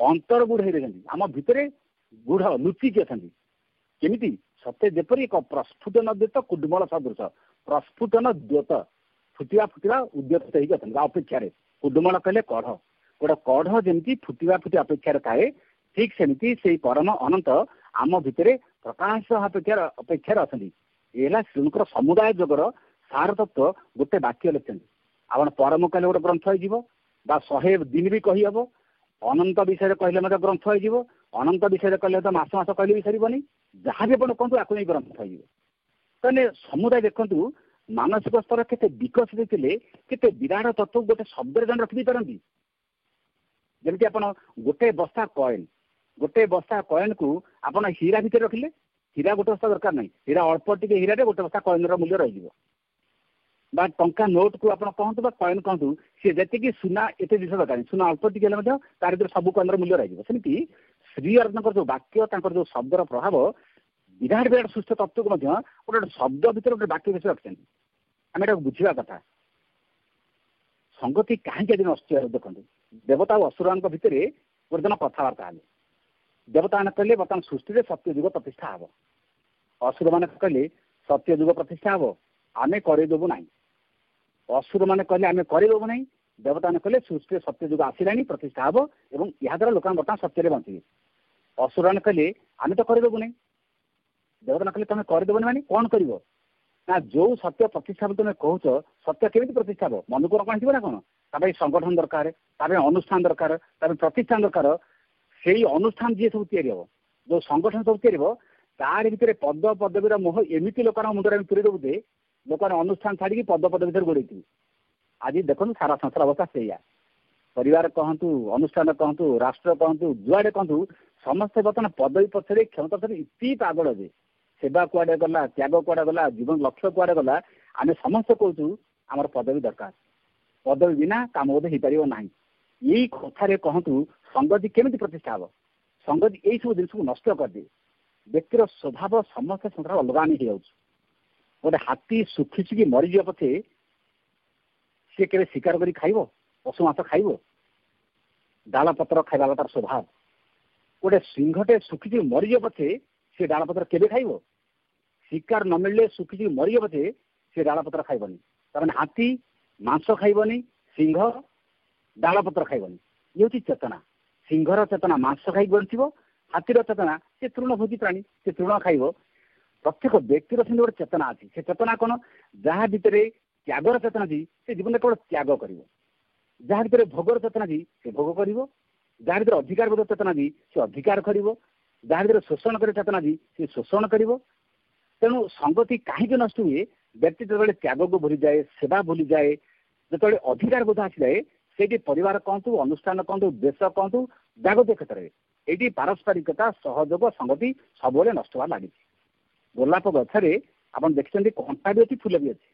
ଅନ୍ତର ଗୁଡ଼ ହେଇ ରହିଛନ୍ତି। ଆମ ଭିତରେ ଗୁଢ଼ ଲୁଚିକି ଅଛନ୍ତି। କେମିତି? ସତେ ଯେପରି ଏକ ପ୍ରସ୍ଫୁଟନ ଦ୍ୟୋତ କୁଡୁମଳ ସଦୃଶ, ପ୍ରସ୍ଫୁଟନ ଦ୍ୟୋତ ଫୁଟିବା ଫୁଟିବା ଉଦ୍ୟତ ହେଇକି ଅଛନ୍ତି ବା ଅପେକ୍ଷାରେ। କୁଡୁମଳ କହିଲେ କଢ଼, ଗୋଟେ କଢ଼ ଯେମିତି ଫୁଟିବା ଫୁଟିବା ଅପେକ୍ଷାରେ ଥାଏ, ଠିକ ସେମିତି ସେଇ ପରମ ଅନନ୍ତ ଆମ ଭିତରେ ପ୍ରକାଶ ଅପେକ୍ଷାରେ ଅଛନ୍ତି। ଏ ହେଲା ଶ୍ରୀଙ୍କର ସମୁଦାୟ ଯୋଗର ସାର ତତ୍ଵ ଗୋଟେ ବାକ୍ୟ ଲେଖିଛନ୍ତି। ଆପଣ ପରମ କହିଲେ ଗୋଟେ ଗ୍ରନ୍ଥ ହେଇଯିବ, ବା 100 ଦିନ ବି କହିହେବ। ଅନନ୍ତ ବିଷୟରେ କହିଲେ ମଧ୍ୟ ଗ୍ରନ୍ଥ ହେଇଯିବ। ଅନନ୍ତ ବିଷୟରେ କହିଲେ ତ ମାସ ମାସ କହିଲେ ବି ସରିବନି। ଯାହା ବି ଆପଣ କୁହନ୍ତୁ ଆକୁ ନେଇ ଗ୍ରନ୍ଥ ହେଇଯିବ। ତାହେଲେ ସମୁଦାୟ ଦେଖନ୍ତୁ ମାନସିକ ସ୍ତର କେତେ ବିକଶିତ ଥିଲେ, କେତେ ବିରାଟ ତତ୍ଵ ଗୋଟେ ଶବ୍ଦରେ ଜଣେ ରଖିଦେଇ ପାରନ୍ତି। ଯେମିତି ଆପଣ ଗୋଟେ ବସ୍ତା କଏନକୁ ଆପଣ ହୀରା ଭିତରେ ରଖିଲେ, ହୀରା ଗୋଟେ ବସ୍ତା ଦରକାର ନାହିଁ, ହୀରା ଅଳ୍ପ ଟିକେ ହୀରାରେ ଗୋଟେ ବସ୍ତା କଏନର ମୂଲ୍ୟ ରହିଯିବ। ବା ଟଙ୍କା ନୋଟକୁ ଆପଣ କହନ୍ତୁ ବା କଏନ କହନ୍ତୁ, ସିଏ ଯେତିକି ସୁନା ଏତେ ଜିନିଷ ଦରକାର ନାହିଁ, ସୁନା ଅଳ୍ପ ଟିକେ ହେଲେ ମଧ୍ୟ ତାର ଭିତରେ ସବୁ କଏନର ମୂଲ୍ୟ ରହିଯିବ। ସେମିତି ଶ୍ରୀ ଅରବିନ୍ଦଙ୍କର ଯୋଉ ବାକ୍ୟ, ତାଙ୍କର ଯୋଉ ଶବ୍ଦର ପ୍ରଭାବ, ବିରାଟ ବିରାଟ ସୁସ୍ଥ ତତ୍ଵକୁ ମଧ୍ୟ ଗୋଟେ ଗୋଟେ ଶବ୍ଦ ଭିତରେ ଗୋଟେ ବାକ୍ୟ ଭିତରେ ରଖିଛନ୍ତି। ଆମେ ଏଟାକୁ ବୁଝିବା କଥା। ସଂଗତି କାହିଁକି ଆଜି ନଷ୍ଟ ଦେଖନ୍ତୁ, ଦେବତା ଓ ଅସୁରଙ୍କ ଭିତରେ ଗୋଟେ ଦିନ କଥାବାର୍ତ୍ତା ହେଲେ। ଦେବତାମାନେ କହିଲେ ବର୍ତ୍ତମାନ ସୃଷ୍ଟିରେ ସତ୍ୟ ଯୁଗ ପ୍ରତିଷ୍ଠା ହବ। ଅସୁରମାନେ କହିଲେ ସତ୍ୟ ଯୁଗ ପ୍ରତିଷ୍ଠା ହବ, ଆମେ କରେଇଦେବୁ ନାହିଁ। ଅସୁରମାନେ କହିଲେ ଆମେ କରେଇଦେବୁ ନାହିଁ। ଦେବତାମାନେ କହିଲେ ସୃଷ୍ଟିରେ ସତ୍ୟ ଯୁଗ ଆସିଲାଣି, ପ୍ରତିଷ୍ଠା ହବ ଏବଂ ଏହାଦ୍ୱାରା ଲୋକମାନେ ବର୍ତ୍ତମାନ ସତ୍ୟରେ ବଞ୍ଚିବେ। ଅସୁରମାନେ କହିଲେ ଆମେ ତ କରେଇଦେବୁ ନାହିଁ। ଦେବତାମାନେ କହିଲେ ତମେ କରିଦେବନି ମାନେ କ'ଣ କରିବ ନା, ଯୋଉ ସତ୍ୟ ପ୍ରତିଷ୍ଠା ବୋଲି ତମେ କହୁଛ, ସତ୍ୟ କେମିତି ପ୍ରତିଷ୍ଠା ହବ? ମନୁକୁ କ'ଣ ହେଇଯିବ ନା କ'ଣ? ତା ପାଇଁ ସଂଗଠନ ଦରକାର, ତା ପାଇଁ ଅନୁଷ୍ଠାନ ଦରକାର, ତା ପାଇଁ ପ୍ରତିଷ୍ଠାନ ଦରକାର। ସେଇ ଅନୁଷ୍ଠାନ ଯିଏ ସବୁ ତିଆରି ହବ, ଯୋଉ ସଂଗଠନ ସବୁ ତିଆରି ହବ, ତାରି ଭିତରେ ପଦ ପଦବୀର ମୋହ ଏମିତି ଲୋକମାନଙ୍କ ମୁଣ୍ଡରେ ଆମେ ପୁରେଇ ଦେବୁ ଯେ ଲୋକମାନେ ଅନୁଷ୍ଠାନ ଛାଡ଼ିକି ପଦ ପଦ ଭିତରେ ଗୋଡ଼େଇଥିବେ। ଆଜି ଦେଖନ୍ତୁ ସାରା ସଂସାର ଅବସ୍ଥା ସେଇଆ। ପରିବାର କହନ୍ତୁ, ଅନୁଷ୍ଠାନ କହନ୍ତୁ, ରାଷ୍ଟ୍ର କହନ୍ତୁ, ଯୁଆଡ଼େ କହନ୍ତୁ, ସମସ୍ତେ ବର୍ତ୍ତମାନ ପଦବୀ ପଛରେ କ୍ଷମତା ପଛରେ ଇତି ପାଗଳ ଯେ ସେବା କୁଆଡ଼େ ଗଲା, ତ୍ୟାଗ କୁଆଡ଼େ ଗଲା, ଜୀବନ ଲକ୍ଷ୍ୟ କୁଆଡ଼େ ଗଲା। ଆମେ ସମସ୍ତେ କହୁଛୁ ଆମର ପଦବୀ ଦରକାର, ପଦବୀ ବିନା କାମ ବୋଧେ ହେଇପାରିବ ନାହିଁ। ଏଇ କଥାରେ କହନ୍ତୁ ସଂଗତି କେମିତି ପ୍ରତିଷ୍ଠା ହବ? ସଂଗତି ଏଇ ସବୁ ଜିନିଷକୁ ନଷ୍ଟ କରିଦିଏ। ବ୍ୟକ୍ତିର ସ୍ୱଭାବ ସମସ୍ତେ ସଂସାର ଅଲଗା ହେଇଯାଉଛି। ଗୋଟେ ହାତୀ ଶୁଖିଛି କି ମରିଯିବ ପଛେ ସିଏ କେବେ ଶିକାର କରି ଖାଇବ? ପଶୁ ମାଛ ଖାଇବ? ଡାଳ ପତ୍ର ଖାଇବା ତାର ସ୍ୱଭାବ। ଗୋଟେ ସିଂହଟେ ଶୁଖିଛି ମରିଯିବ ପଛେ ସେ ଡାଳ ପତ୍ର କେବେ ଖାଇବ? ଶିକାର ନ ମିଳିଲେ ଶୁଖିଛି ମରିଯିବ ପଛେ ସେ ଡାଳ ପତ୍ର ଖାଇବନି। ତାମାନେ ହାତୀ ମାଂସ ଖାଇବନି, ସିଂହ ଡାଳ ପତ୍ର ଖାଇବନି। ଇଏ ହେଉଛି ଚେତନା। ସିଂହର ଚେତନା ମାଂସ ଖାଇକି ବଞ୍ଚିବ, ହାତୀର ଚେତନା ସେ ତୃଣଭୋଜୀ ପ୍ରାଣୀ, ସେ ତୃଣ ଖାଇବ। ପ୍ରତ୍ୟେକ ବ୍ୟକ୍ତିର ସେମିତି ଗୋଟେ ଚେତନା ଅଛି। ସେ ଚେତନା କ'ଣ? ଯାହା ଭିତରେ ତ୍ୟାଗର ଚେତନା ଅଛି ସେ ଜୀବନରେ କେବଳ ତ୍ୟାଗ କରିବ। ଯାହା ଭିତରେ ଭୋଗର ଚେତନା ଅଛି ସେ ଭୋଗ କରିବ। ଯାହା ଭିତରେ ଅଧିକାର ବୋଧ ଚେତନା ଅଛି ସେ ଅଧିକାର କରିବ। ଯାହା ଭିତରେ ଶୋଷଣ କରିବା ଚେତନା ଅଛି ସେ ଶୋଷଣ କରିବ। ତେଣୁ ସଂଗତି କାହିଁକି ନଷ୍ଟ ହୁଏ? ବ୍ୟକ୍ତି ଯେତେବେଳେ ତ୍ୟାଗକୁ ଭୁଲିଯାଏ, ସେବା ଭୁଲିଯାଏ, ଯେତେବେଳେ ଅଧିକାର ବୋଧ ଆସିଯାଏ, ସେଇଠି ପରିବାର କହନ୍ତୁ, ଅନୁଷ୍ଠାନ କହନ୍ତୁ, ଦେଶ କହନ୍ତୁ, ଜାଗତିକ କ୍ଷେତ୍ରରେ ଏଇଠି ପାରସ୍ପରିକତା, ସହଯୋଗ, ସଂଗତି ସବୁବେଳେ ନଷ୍ଟ ହେବା ଲାଗିଛି। ଗୋଲାପ ଗଛରେ ଆପଣ ଦେଖିଛନ୍ତି କଣ୍ଟା ବି ଅଛି, ଫୁଲ ବି ଅଛି,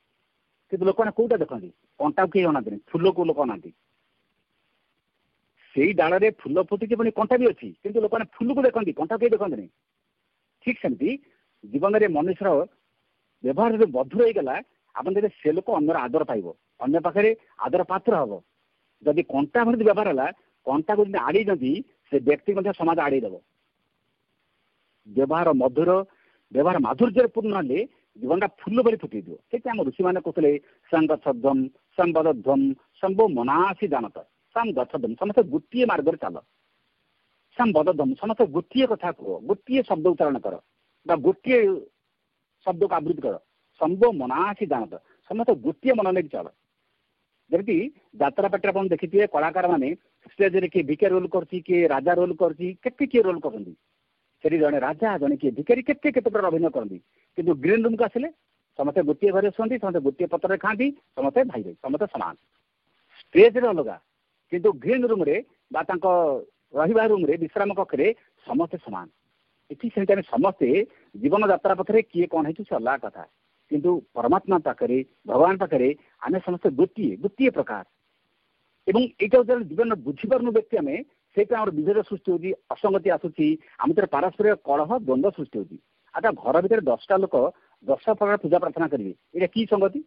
କିନ୍ତୁ ଲୋକମାନେ କୋଉଟା ଦେଖନ୍ତି? କଣ୍ଟାକୁ କେହି ଅନାନ୍ତିନି, ଫୁଲକୁ ଲୋକ ଅନାନ୍ତି। ସେଇ ଡାଳରେ ଫୁଲ ଫୁଟିଛି ପୁଣି କଣ୍ଟା ବି ଅଛି, କିନ୍ତୁ ଲୋକମାନେ ଫୁଲକୁ ଦେଖନ୍ତି, କଣ୍ଟାକୁ କେହି ଦେଖନ୍ତିନି। ଠିକ ସେମିତି ଜୀବନରେ ମନୁଷ୍ୟର ବ୍ୟବହାର ଯଦି ମଧୁର ହେଇଗଲା, ଆପଣ ଯଦି ସେ ଲୋକ ଅନ୍ୟର ଆଦର ପାଇବ, ଅନ୍ୟ ପାଖରେ ଆଦର ପାତ୍ର ହବ। ଯଦି କଣ୍ଟା ଭଳି ବ୍ୟବହାର ହେଲା, କଣ୍ଟାକୁ ଯଦି ଆଡ଼େଇଛନ୍ତି ସେ ବ୍ୟକ୍ତି ମଧ୍ୟ ସମାଜ ଆଡ଼େଇ ଦେବ। ବ୍ୟବହାର ମଧୁର, ବ୍ୟବହାର ମାଧୁର୍ଯ୍ୟରେ ପୂର୍ଣ୍ଣ ହେଲେ ଜୀବନଟା ଫୁଲ ଭଳି ଫୁଟିଯିବ। ସେଇଠି ଆମ ଋଷିମାନେ କହୁଥିଲେ ସାଙ୍ଗଚ୍ଛଧ୍ୱମ୍ ସମ୍ବଦଧ୍ୱମ୍ ସମ୍ଭୋ ମନାସି ଜାନତ। ସାମ୍ ଗଚ୍ଛଧ୍ୱମ୍ ସମସ୍ତେ ଗୋଟିଏ ମାର୍ଗରେ ଚାଲ। ସମ୍ବଦଧ୍ୱମ୍ ସମସ୍ତେ ଗୋଟିଏ କଥା କୁହ, ଗୋଟିଏ ଶବ୍ଦ ଉଚ୍ଚାରଣ କର ବା ଗୋଟିଏ ଶବ୍ଦକୁ ଆବୃତ୍ତି କର। ସମ୍ଭୋ ମନାସି ଜାନତ ସମସ୍ତେ ଗୋଟିଏ ମନ ନେଇକି ଚାଲ। ଯେମିତି ଯାତ୍ରା ପାଟିରେ ଆପଣ ଦେଖିଥିବେ କଳାକାରମାନେ ଷ୍ଟେଜରେ କିଏ ଭିକାରୀ ରୋଲ କରୁଛି, କିଏ ରାଜା ରୋଲ କରୁଛି, କେତେ କିଏ ରୋଲ କରୁଛନ୍ତି। ସେଠି ଜଣେ ରାଜା, ଜଣେ କିଏ ଭିକାରୀ, କେତେ କେତେ ପ୍ରକାର ଅଭିନୟ କରନ୍ତି। କିନ୍ତୁ ଗ୍ରୀନ ରୁମକୁ ଆସିଲେ ସମସ୍ତେ ଗୋଟିଏ ଘରେ ଶୁଅନ୍ତି, ସମସ୍ତେ ଗୋଟିଏ ପତ୍ରରେ ଖାଆନ୍ତି, ସମସ୍ତେ ଭାଇ ଭାଇ, ସମସ୍ତେ ସମାନ। ଷ୍ଟେଜରେ ଅଲଗା, କିନ୍ତୁ ଗ୍ରୀନ ରୁମରେ ବା ତାଙ୍କ ରହିବା ରୁମରେ, ବିଶ୍ରାମ କକ୍ଷରେ ସମସ୍ତେ ସମାନ। ଏଠି ସେମିତି ଆମେ ସମସ୍ତେ ଜୀବନ ଯାତ୍ରା ପଥରେ କିଏ କ'ଣ ହେଇଛି ସେ ଅଲଗା କଥା, କିନ୍ତୁ ପରମାତ୍ମା ପାଖରେ, ଭଗବାନ ପାଖରେ ଆମେ ସମସ୍ତେ ଗୋଟିଏ ପ୍ରକାର। ଏବଂ ଏଇଟା ଯେତେବେଳେ ଜୀବନ ବୁଝିପାରୁନୁ ବ୍ୟକ୍ତି ଆମେ, ସେଇଥିପାଇଁ ଆମର ବିଭେଦ ସୃଷ୍ଟି ହେଉଛି, ଅସଙ୍ଗତି ଆସୁଛି, ଆମ ଭିତରେ ପାରସ୍ପରିକ କଳହ, ଦ୍ୱନ୍ଦ୍ୱ ସୃଷ୍ଟି ହେଉଛି। ଆଚ୍ଛା, ଘର ଭିତରେ 10ଟା ଲୋକ 10 ପ୍ରକାର ପୂଜା ପ୍ରାର୍ଥନା କରିବେ, ଏଇଟା କି ସଂଗତି?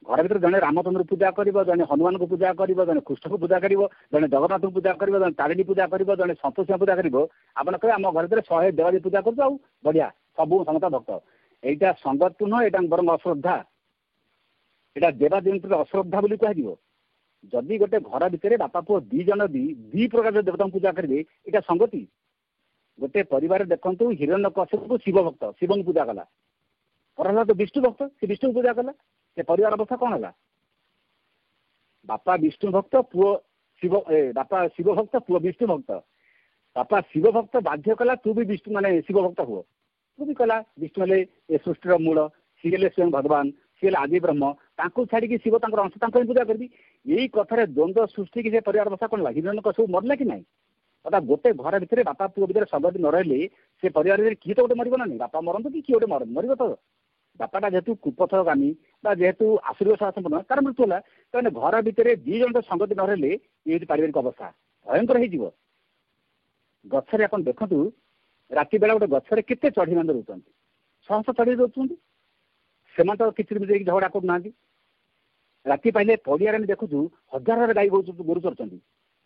ଘର ଭିତରେ ଜଣେ ରାମଚନ୍ଦ୍ର ପୂଜା କରିବ, ଜଣେ ହନୁମାନଙ୍କୁ ପୂଜା କରିବ, ଜଣେ କୃଷ୍ଣଙ୍କୁ ପୂଜା କରିବ, ଜଣେ ଜଗନ୍ନାଥଙ୍କୁ ପୂଜା କରିବ, ଜଣେ ତାରିଣୀ ପୂଜା କରିବ, ଜଣେ ସନ୍ତୋଷୀ ପୂଜା କରିବ। ଆପଣ କହିବେ ଆମ ଘର ଭିତରେ 100 ଦେବାଦେବୀ ପୂଜା କରୁଛୁ, ଆଉ ବଢିଆ, ସବୁ ସମସ୍ତ ଭକ୍ତ। ଏଇଟା ସଂଗତି ନୁହଁ, ଏଇଟା ବରଂ ଅଶ୍ରଦ୍ଧା। ଏଇଟା ଦେବାଦେବୀଙ୍କର ଅଶ୍ରଦ୍ଧା ବୋଲି କୁହାଯିବ। ଯଦି ଗୋଟେ ଘର ଭିତରେ ବାପା ପୁଅ 2 ଜଣ ଦି ପ୍ରକାର ଦେବତାଙ୍କୁ ପୂଜା କରିବେ, ଏଇଟା ସଂଗତି? ଗୋଟେ ପରିବାର ଦେଖନ୍ତୁ, ହିରଣ୍ୟକଶ୍ୟପ ଶିବ ଭକ୍ତ, ଶିବଙ୍କୁ ପୂଜା କଲା। ପ୍ରହ୍ଲାଦ ବିଷ୍ଣୁ ଭକ୍ତ, ସେ ବିଷ୍ଣୁଙ୍କୁ ପୂଜା କଲା। ସେ ପରିବାର ଅବସ୍ଥା କଣ ହେଲା? ବାପା ବିଷ୍ଣୁ ଭକ୍ତ, ପୁଅ ବାପା ଶିବ ଭକ୍ତ, ପୁଅ ବିଷ୍ଣୁ ଭକ୍ତ। ବାପା ଶିବ ଭକ୍ତ ବାଧ୍ୟ କଲା ତୁ ବି ବିଷ୍ଣୁ ମାନେ ଶିବ ଭକ୍ତ ହୁଅ, ତୁ ବି କଲା। ବିଷ୍ଣୁ ହେଲେ ଏ ସୃଷ୍ଟିର ମୂଳ, ସିଏ ହେଲେ ସ୍ୱୟଂ ଭଗବାନ, ସିଏ ହେଲେ ଆଦି ବ୍ରହ୍ମ, ତାଙ୍କୁ ଛାଡ଼ିକି ଶିବ ତାଙ୍କର ଅଂଶ ତାଙ୍କୁ ହିଁ ପୂଜା କରିବି। ଏଇ କଥାରେ ଦ୍ୱନ୍ଦ୍ୱ ସୃଷ୍ଟି କି ସେ ପରିବାର ଅବସ୍ଥା କଣ ହେଲା? ହିରଣ୍ୟକଶ୍ୟପ ମରିଲା କି ନାହିଁ? ଅର୍ଥାତ୍ ଗୋଟେ ଘର ଭିତରେ ବାପା ପୁଅ ଭିତରେ ସଂଗତି ନ ରହିଲେ ସେ ପରିବାର ଭିତରେ କିଏ ତ ଗୋଟେ ମରିବ ନା ନାହିଁ? ବାପା ମରନ୍ତୁ କି କିଏ ଗୋଟେ ମରିବ ତ। ବାପାଟା ଯେହେତୁ କୁପଥଗାମୀ ବା ଯେହେତୁ ଆଶୀର୍ବାଦ ସମ୍ପନ୍ନ, ତାର ମୃତ୍ୟୁ ହେଲା। ତାହେଲେ ଘର ଭିତରେ 2 ଜଣଙ୍କ ସଂଗତି ନ ରହିଲେ ଇଏ ହେଉଛି ପାରିବାରିକ ଅବସ୍ଥା, ଭୟଙ୍କର ହେଇଯିବ। ଗଛରେ ଆପଣ ଦେଖନ୍ତୁ, ରାତି ବେଳା ଗୋଟେ ଗଛରେ କେତେ ଚଢ଼େଇ ମାନେ ରହୁଛନ୍ତି, ଶହ ଶହ ଚଢ଼େଇ ରହୁଛନ୍ତି। ସେମାନେ ତ କିଛି ଦେଇକି ଝଗଡ଼ା କରୁନାହାନ୍ତି। ରାତି ପାଇଲେ ପଡ଼ିଆରେ ଆମେ ଦେଖୁଛୁ ହଜାର ହଜାର ଗାଈ ଗୋରୁ ଚରୁଛନ୍ତି।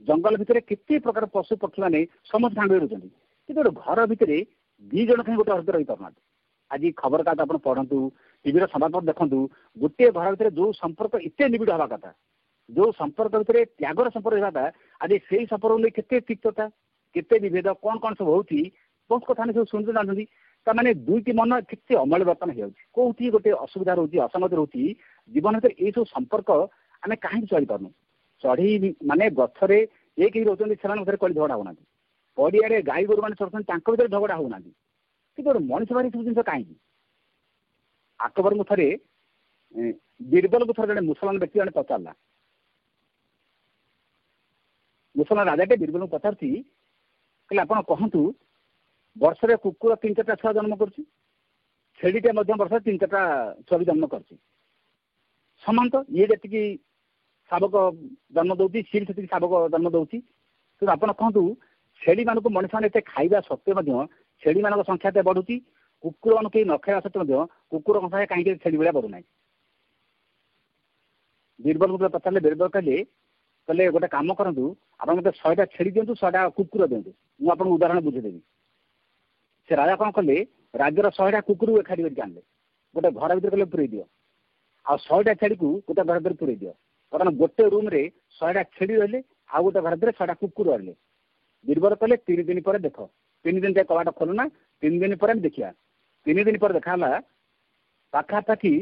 ଜଙ୍ଗଲ ଭିତରେ କେତେ ପ୍ରକାର ପଶୁ ପକ୍ଷୀ ମାନେ ସମସ୍ତେ ସାଙ୍ଗ ହୋଇ ରହୁଛନ୍ତି। କିନ୍ତୁ ଗୋଟେ ଘର ଭିତରେ 2 ଜଣ କାହିଁ ଗୋଟେ ଘର ଭିତରେ ରହିପାରୁନାହାନ୍ତି? ଆଜି ଖବରକାଗଜ ଆପଣ ପଢ଼ନ୍ତୁ, ଟିଭିର ସମ୍ବାଦପତ୍ର ଦେଖନ୍ତୁ, ଗୋଟିଏ ଘର ଭିତରେ ଯୋଉ ସମ୍ପର୍କ ଏତେ ନିବିଡ଼ ହେବା କଥା, ଯୋଉ ସମ୍ପର୍କ ଭିତରେ ତ୍ୟାଗର ସମ୍ପର୍କ ହେବା କଥା, ଆଜି ସେଇ ସମ୍ପର୍କ ନେଇ କେତେ ତିକ୍ତତା, କେତେ ବିଭେଦ, କଣ କଣ ସବୁ ହଉଛି, ବହୁତ କଥା ଆମେ ସବୁ ଶୁଣିଛୁ, ଜାଣୁଛନ୍ତି। ତାମାନେ 2ଟି ମନ କେତେ ଅମଳ ବର୍ତ୍ତମାନ ହେଇଯାଉଛି। କୋଉଠି ଗୋଟେ ଅସୁବିଧା ରହୁଛି, ଅସଙ୍ଗତି ରହୁଛି ଜୀବନ ଭିତରେ। ଏଇ ସବୁ ସମ୍ପର୍କ ଆମେ କାହିଁକି ଚଳିପାରୁନୁ? ଚଢ଼େଇ ମାନେ ଗଛରେ ଏକ ହେଇ ରହୁଛନ୍ତି, ସେମାନଙ୍କ ଭିତରେ କଳି ଝଗଡ଼ା ହଉନାହାନ୍ତି। ପଡ଼ିଆରେ ଗାଈ ଗୋରୁ ମାନେ ଚରୁଛନ୍ତି, ତାଙ୍କ ଭିତରେ ଝଗଡ଼ା ହଉନାହାନ୍ତି। କିନ୍ତୁ ଗୋଟେ ମଣିଷ ଭାରି ସବୁ ଜିନିଷ କାହିଁକି? ଆକବରଙ୍କୁ ଥରେ ବୀରବଲଙ୍କୁ ଥରେ ଜଣେ ମୁସଲମାନ ବ୍ୟକ୍ତି ଜଣେ ପଚାରିଲା। ମୁସଲମାନ ରାଜାଟେ ବୀରବଲଙ୍କୁ ପଚାରୁଛି, କହିଲେ ଆପଣ କହନ୍ତୁ, ବର୍ଷରେ କୁକୁର 3-4ଟା ଛୁଆ ଜନ୍ମ କରୁଛି, ଛେଳିଟେ ମଧ୍ୟ ବର୍ଷରେ 3-4ଟା ଛୁଆ ବି ଜନ୍ମ କରୁଛି। ସମାନ ତ, ଇଏ ଯେତିକି ଶାବକ ଜନ୍ମ ଦଉଛି, ସିଏ ସେତିକି ଶାବକ ଜନ୍ମ ଦଉଛି। କିନ୍ତୁ ଆପଣ କହନ୍ତୁ, ଛେଳିମାନଙ୍କୁ ମଣିଷମାନେ ଏତେ ଖାଇବା ସତ୍ତ୍ୱେ ମଧ୍ୟ ଛେଳିମାନଙ୍କ ସଂଖ୍ୟା ଏତେ ବଢୁଛି, କୁକୁର ମାନଙ୍କୁ କେହି ନ ଖାଇବା ସତ୍ତ୍ୱେ ମଧ୍ୟ କୁକୁରଙ୍କ ସଂଖ୍ୟା କାହିଁକି ଛେଳି ଭଳିଆ ବଢୁନାହିଁ? ବୀରବଲଙ୍କୁ ପଚାରିଲେ, ବୀରବଲ କହିଲେ ଗୋଟେ କାମ କରନ୍ତୁ, ଆପଣ ମୋତେ 100ଟା ଛେଳି ଦିଅନ୍ତୁ, 100ଟା କୁକୁର ଦିଅନ୍ତୁ, ମୁଁ ଆପଣଙ୍କୁ ଉଦାହରଣ ବୁଝେଇଦେବି। ସେ ରାଜା କଣ କଲେ, ରାଜ୍ୟର 100ଟା କୁକୁରକୁ ଏକାଠି କରିକି ଆଣିଲେ, ଗୋଟେ ଘର ଭିତରେ କହିଲେ ପୁରେଇ ଦିଅ, ଆଉ 100ଟା ଛେଳିକୁ ଗୋଟେ ଘର ଭିତରେ ପୁରେଇ ଦିଅ। ବର୍ତ୍ତମାନ ଗୋଟେ ରୁମରେ 100ଟା ଛେଳି ରହିଲେ, ଆଉ ଗୋଟେ ଘର ଭିତରେ 100ଟା କୁକୁର ରହିଲେ। ବୀରବଲ କହିଲେ 3 ଦିନ ପରେ ଦେଖ, 3 ଦିନ ଯାଏ କବାଟ ଖୋଲୁନା, 3 ଦିନ ପରେ ଆମେ ଦେଖିବା। 3 ଦିନ ପରେ ଦେଖା ହେଲା, ପାଖାପାଖି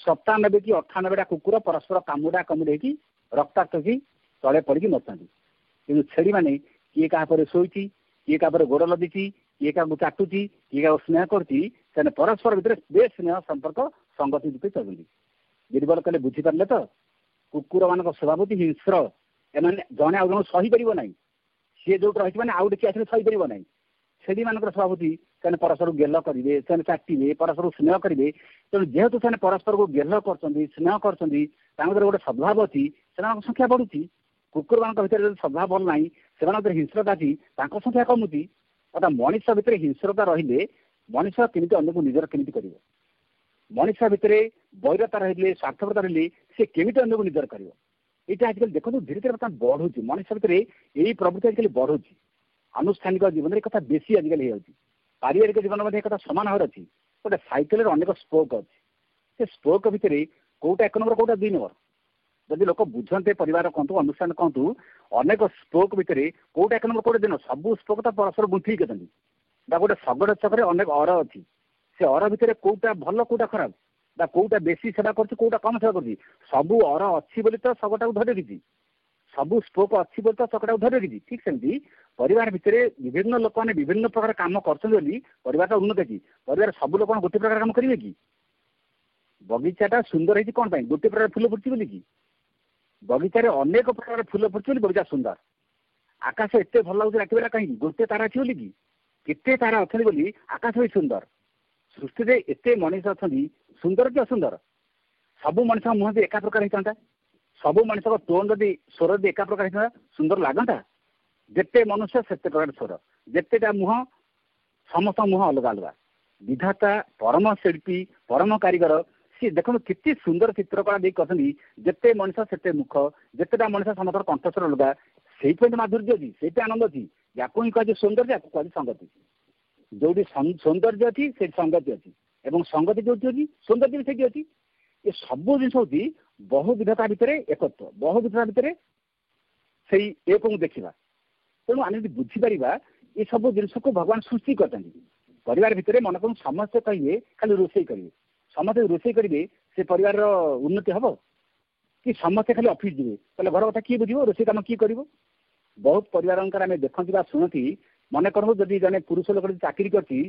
97 କି 98ଟା କୁକୁର ପରସ୍ପର କାମୁଡି ହେଇକି ରକ୍ତାକ୍ତ ହେଇକି ତଳେ ପଡ଼ିକି ମରୁଛନ୍ତି। କିନ୍ତୁ ଛେଳିମାନେ କିଏ କାହା ପରେ ଶୋଇଛି, କିଏ କାହା ପରେ ଗୋଡ଼ ଲଦିଛି, କିଏ କାହାକୁ ଚାଟୁଛି, କିଏ କାହାକୁ ସ୍ନେହ କରୁଛି, ସେମାନେ ପରସ୍ପର ଭିତରେ ବେଶ ସ୍ନେହ ସମ୍ପର୍କ ସଂଗତି ରୂପେ ଚଳୁଛନ୍ତି। ବୀରବଲ କହିଲେ ବୁଝିପାରିଲେ ତ, କୁକୁର ମାନଙ୍କ ସ୍ୱଭାବ ହିଂସ୍ର, ଏମାନେ ଜଣେ ଆଉ ଜଣକୁ ସହିପାରିବ ନାହିଁ। ସିଏ ଯୋଉଠି ରହିଛି ମାନେ ଆଉ ଟିକେ ଆସିଲେ ସହିପାରିବ ନାହିଁ। ଛେଳି ମାନଙ୍କର ସ୍ୱଭାବ ସେମାନେ ପରସ୍ପରକୁ ଗେଲ କରିବେ, ସେମାନେ ଚାଟିବେ, ପରସ୍ପରକୁ ସ୍ନେହ କରିବେ। ତେଣୁ ଯେହେତୁ ସେମାନେ ପରସ୍ପରକୁ ଗେଲ କରୁଛନ୍ତି, ସ୍ନେହ କରୁଛନ୍ତି, ତାଙ୍କ ଭିତରେ ଗୋଟେ ସଦ୍ଭାବ ଅଛି, ସେମାନଙ୍କ ସଂଖ୍ୟା ବଢୁଛି। କୁକୁର ମାନଙ୍କ ଭିତରେ ଯଦି ସଦ୍ଭାବ ଭଲ ନାହିଁ, ସେମାନଙ୍କ ଭିତରେ ହିଂସ୍ରତା ଅଛି, ତାଙ୍କ ସଂଖ୍ୟା କମୁଛି। ଅର୍ଥାତ୍ ମଣିଷ ଭିତରେ ହିଂସ୍ରତା ରହିଲେ ମଣିଷ କେମିତି ଅନ୍ୟକୁ ନିଜର କେମିତି କରିବ? ମଣିଷ ଭିତରେ ବୈରତା ରହିଲେ, ସ୍ୱାର୍ଥପରତା ରହିଲେ ସେ କେମିତି ଅନ୍ୟକୁ ନିଜର କରିବ? ଏଇଟା ଆଜିକାଲି ଦେଖନ୍ତୁ ଧୀରେ ଧୀରେ ବର୍ତ୍ତମାନ ବଢୁଛି। ମଣିଷ ଭିତରେ ଏଇ ପ୍ରବୃତ୍ତି ଆଜିକାଲି ବଢୁଛି। ଆନୁଷ୍ଠାନିକ ଜୀବନରେ କଥା ବେଶୀ ଆଜିକାଲି ହେଇଯାଉଛି। ପାରିବାରିକ ଜୀବନ ମଧ୍ୟ କଥା ସମାନ ଭାବରେ ଅଛି। ଗୋଟେ ସାଇକେଲରେ ଅନେକ ସ୍ପୋକ୍ ଅଛି। ସେ ସ୍ପୋକ୍ ଭିତରେ କୋଉଟା 1 ନମ୍ବର, କୋଉଟା 2 ନମ୍ବର? ଯଦି ଲୋକ ବୁଝନ୍ତେ, ପରିବାର କହନ୍ତୁ, ଅନୁଷ୍ଠାନ କହନ୍ତୁ, ଅନେକ ସ୍ପୋକ୍ ଭିତରେ କୋଉଟା 1 ନମ୍ବର, କୋଉଟା 2 ନମ୍ବର, ସବୁ ସ୍ପୋକ୍ ତ ପରସ୍ପର ଗୁନ୍ଥିକି ଅଛନ୍ତି। ବା ଗୋଟେ ଶଗଡ଼ ଚକରେ ଅନେକ ଅର ଅଛି, ସେ ଅର ଭିତରେ କୋଉଟା ଭଲ, କୋଉଟା ଖରାପ, ବା କୋଉଟା ବେଶୀ ସେବା କରୁଛି, କୋଉଟା କମ ସେବା କରୁଛି? ସବୁ ଅର ଅଛି ବୋଲି ତ ଶଗଡ଼ଟାକୁ ଧରି ରଖିଛି, ସବୁ ସ୍ପୋକ୍ ଅଛି ବୋଲି ତ ଚକଟାକୁ ଧରି ରଖିଛି। ଠିକ ସେମିତି ପରିବାର ଭିତରେ ବିଭିନ୍ନ ଲୋକମାନେ ବିଭିନ୍ନ ପ୍ରକାର କାମ କରୁଛନ୍ତି ବୋଲି ପରିବାରଟା ଉନ୍ନତ ହେଇଛି। ପରିବାର ସବୁ ଲୋକ ଗୋଟେ ପ୍ରକାର କାମ କରିବେ କି? ବଗିଚାଟା ସୁନ୍ଦର ହେଇଛି କଣ ପାଇଁ? ଗୋଟେ ପ୍ରକାର ଫୁଲ ଫୁଟିଛି ବୋଲି କି? ବଗିଚାରେ ଅନେକ ପ୍ରକାର ଫୁଲ ଫୁଟିଛି ବୋଲି ବଗିଚା ସୁନ୍ଦର। ଆକାଶ ଏତେ ଭଲ ଲାଗୁଛି ରାତି ବେଳା କାହିଁକି? ଗୋଟେ ତାରା ଅଛି ବୋଲି କି? କେତେ ତାରା ଅଛନ୍ତି ବୋଲି ଆକାଶ ବି ସୁନ୍ଦର। ସୃଷ୍ଟିରେ ଏତେ ମଣିଷ ଅଛନ୍ତି, ସୁନ୍ଦର କି ଅସୁନ୍ଦର? ସବୁ ମଣିଷଙ୍କ ମୁହଁ ଯଦି ଏକା ପ୍ରକାର ହେଇଥାନ୍ତା, ସବୁ ମଣିଷଙ୍କ ଟୋନ୍ ଯଦି ସ୍ୱର ଯଦି ଏକା ପ୍ରକାର ହେଇଥାନ୍ତା, ସୁନ୍ଦର ଲାଗନ୍ତା? ଯେତେ ମନୁଷ୍ୟ ସେତେ ପ୍ରକାର ସ୍ୱର, ଯେତେଟା ମୁହଁ, ସମସ୍ତଙ୍କ ମୁହଁ ଅଲଗା ଅଲଗା। विधाता परम शिल्पी परम कारीगर सी देखो कितनी सुंदर चित्रकला देख कहते जिते मनुष्य से मुख जितेटा मनुष्य समस्त कंठस्वर अलगा से माधुर्य अच्छी से आनंद अच्छी या कह सौंदर्य या कह संगति जो सौंदर्य अच्छी से संगति अच्छी एवं संगति जो अच्छी सौंदर्य भी से अच्छी ये सब जिन हूँ बहुविधता भितर एकत्व बहुविधता भितर से एक देखा तेणु आम जो बुझीपर ये सब जिन को भगवान सृष्टि करते परिवार भितर मन को समस्ते कहे खाली रोषे करेंगे समस्ते रोषे करेंगे से परिवार उन्नति हम कि समस्ते खाली ऑफिस जीवे पहले घर कथा किए बुझे रोषे कम किए कर बहुत परिवार आम देखती शुणती मन कर जदि जड़े पुरुष लोक चाकरी करती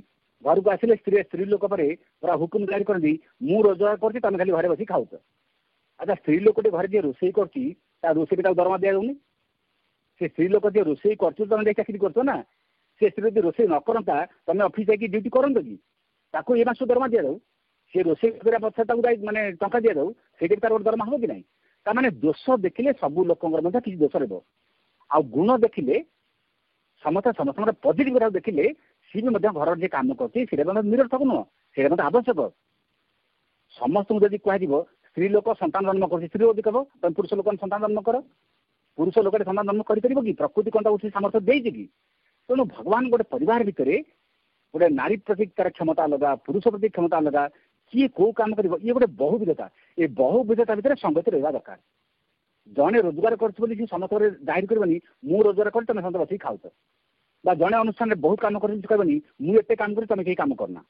घर को आसिले स्त्री लोक पर पूरा हुकुम जारी करती मु रोजगार करती तुम खाली घरे बस खाऊ अच्छा स्त्री लोक घर जी रोषे कर रोषे दरमा दिया जाऊनी से स्त्री लोक जी रोषे कर चाकरी कर ना से स्त्री यदि रोषे न करता तुम ऑफिस जाकि ड्यूटी करत कि ताको ये मास दरमा दि जाऊ सी रोषे करने पछे माने टंका दि जाऊ से तार गोटे दरमा हम कि ना ताने दोष देखिले सब लोक किसी दोष रहा आ गुण देखिले समस्त समस्त पॉजिटिव कथा देखिले सी भी घर जी काम कर निरर्थक नुह से आवश्यक समस्त जब कह स्त्री लोक संतान जन्म कर स्त्री लोग कह तुम पुरुष लोक संतान जन्म कर पुरुष लोक संतान जन्म कर प्रकृति कौन उठी सामर्थ्य देती कि तेणु भगवान गोटे परिवार भितर गोटे नारी प्रति तार क्षमता अलग पुरुष प्रति क्षमता अलग किए कौ काम कर ये गोटे बहुविधता ये बहुविधता भितर संगति रहा दरकार जड़े रोजगार कर समस्त जाहिर करनी मु रोजगार कर तुम समस्त बस खाऊ जड़े अनुष्ठान में बहुत काम करनी मुझे काम कर तुम कहीं काम करना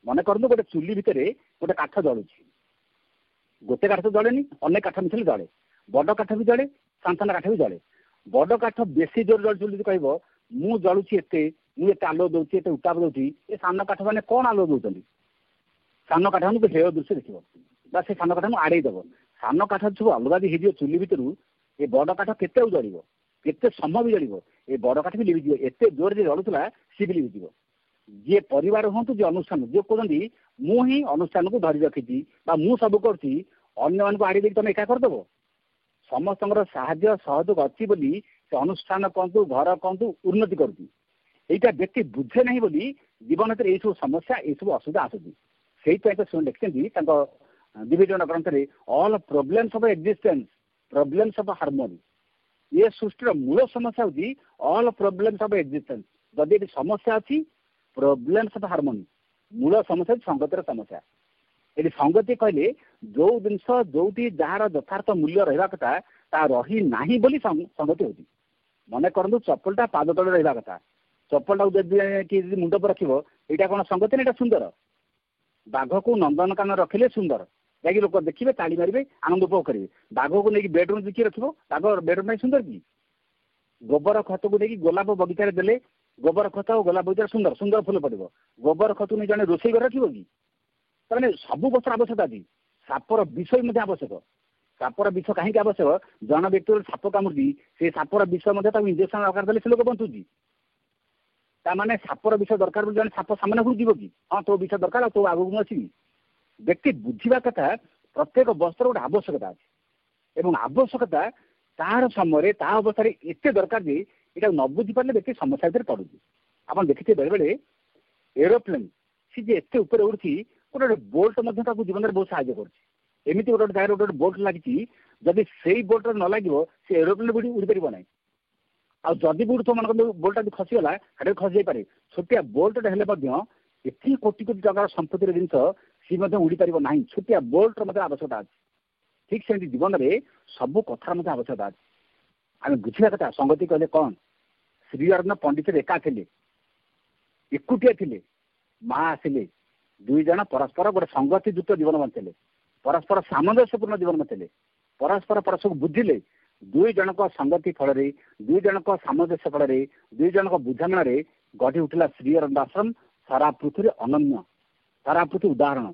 मन कर गोटे चुली भितर गोटे काठ जलुची गोटे काठ तो जड़ेनि अनेक काठ मिसल जड़े बड़ काठ भी जड़े साना काठ भी जड़े बड़ काठ बेसी जोर जलुची कह मु जलुची एत आलो दूसरी एत उताप दूसरी ये सान काठ मैंने कौन आलो दौरान सान काठ को हेय दृश्य देखो से सान काठ आड़े दब सान काठ सब अलग हो चुली भितर ये बड़ काठ केते जड़ केते समय भी जड़ ये बड़ काठ भी लिभिज एत जोर जलुला सी भी लिभिज जी परिवार हूँ जी अनुष्ठान जो कहते मुझे अनुष्ठान को धरी रखी मु सब कर आड़ी तुम एका करदेव समस्त साहाय्य सहयोग अच्छी बोली से अनुष्ठान कहतु घर कहतु उन्नति करुँचा व्यक्ति बुझे ना बोली जीवन में यही सब समस्या यही सब असुविधा आसूँ से लिखिं डिविजन ग्रंथ में all problems of existence problems of harmony ये सृष्टि मूल समस्या होती ऑल प्रोब्लेम्स ऑफ एक्जिस्टेंस जदि ये समस्या अच्छी प्रोब्लेम्स ऑफ हार्मोनी मूल समस्या संगतिर समस्या ये संगति कहले जो जिनस जो जार यथार्थ मूल्य रहा कथा ता रही नाही बोली संगति होती मन करूँ चप्पलटा पाद तले रहा कथा चप्पलटा कि मुंड पर रखियो यहाँ कौन संगति ना सुंदर बाघ को नंदनकान रखिले सुंदर जाकि लोक देखिए ताली मारे आनंद उपभोग करेंगे बाघ को लेकिन बेडरूम किए रख बाघ बेडरूम नहीं सुंदर कि गोबर खत को लेकिन गोलाप बगीचार देले गोबर खत और गोलाप बगीचार सुंदर सुंदर फूल पड़ो गोबर खत नहीं जड़े रोषे घर रखिए कि तमें सब वस्तु आवश्यकता अच्छी सापर विष आवश्यक सापर विष कहीं आवश्यक जन व्यक्ति साप कामुड़ी से सापर विष इंजेक्शन दरकार देते से लोक बंचुची ताने सापर विष दरकार जन साप सामने को जीव कि हाँ तो विष दरकार तो आगू मुझे अच्छी व्यक्ति बुझा कथा प्रत्येक वस्त्र गोटे आवश्यकता अच्छे एवं आवश्यकता तार समय अवस्था एत दरकार जे यहाँ न बुझी पारे व्यक्ति समस्या भर पड़ू आप देखिए बेले बेले एरोप्लेन सी एत उपर उड़ी गोटे बोल्ट जीवन में बहुत साहय करमती गोटे जगह गोटे बोल्ट लगी जदि से बोल्ट न लगे से एरोप्लेन भी उड़ी पार ना आदि भी उड़ू मन बोल्टा खसीगला हाथ खसी जापे छोटिया बोल्ट हेल्ले एति कोटी कोटी टकर संपत्तिर जिन सी उड़ी पार ना छोटिया बोल्टर आवश्यकता अच्छी ठीक से जीवन में सब कथार आवश्यकता अच्छी आम बुझा कथा संगति कहले कौन श्री अरविंद पंडित एका थे एकुटिया थे माँ आसिले दुई जन परस्पर गोटे संगतियुक्त जीवन बंचले परस्पर सामंजस्यपूर्ण जीवन बंचले परस्पर परस्पर बुझिले दुई जनक संगति फल दुई जनक सामंजस्य फल दुई जनक बुझामण गढ़ी उठिला श्री अरविंद आश्रम सारा पृथ्वी अनन्य सारा पृथ्वी उदाहरण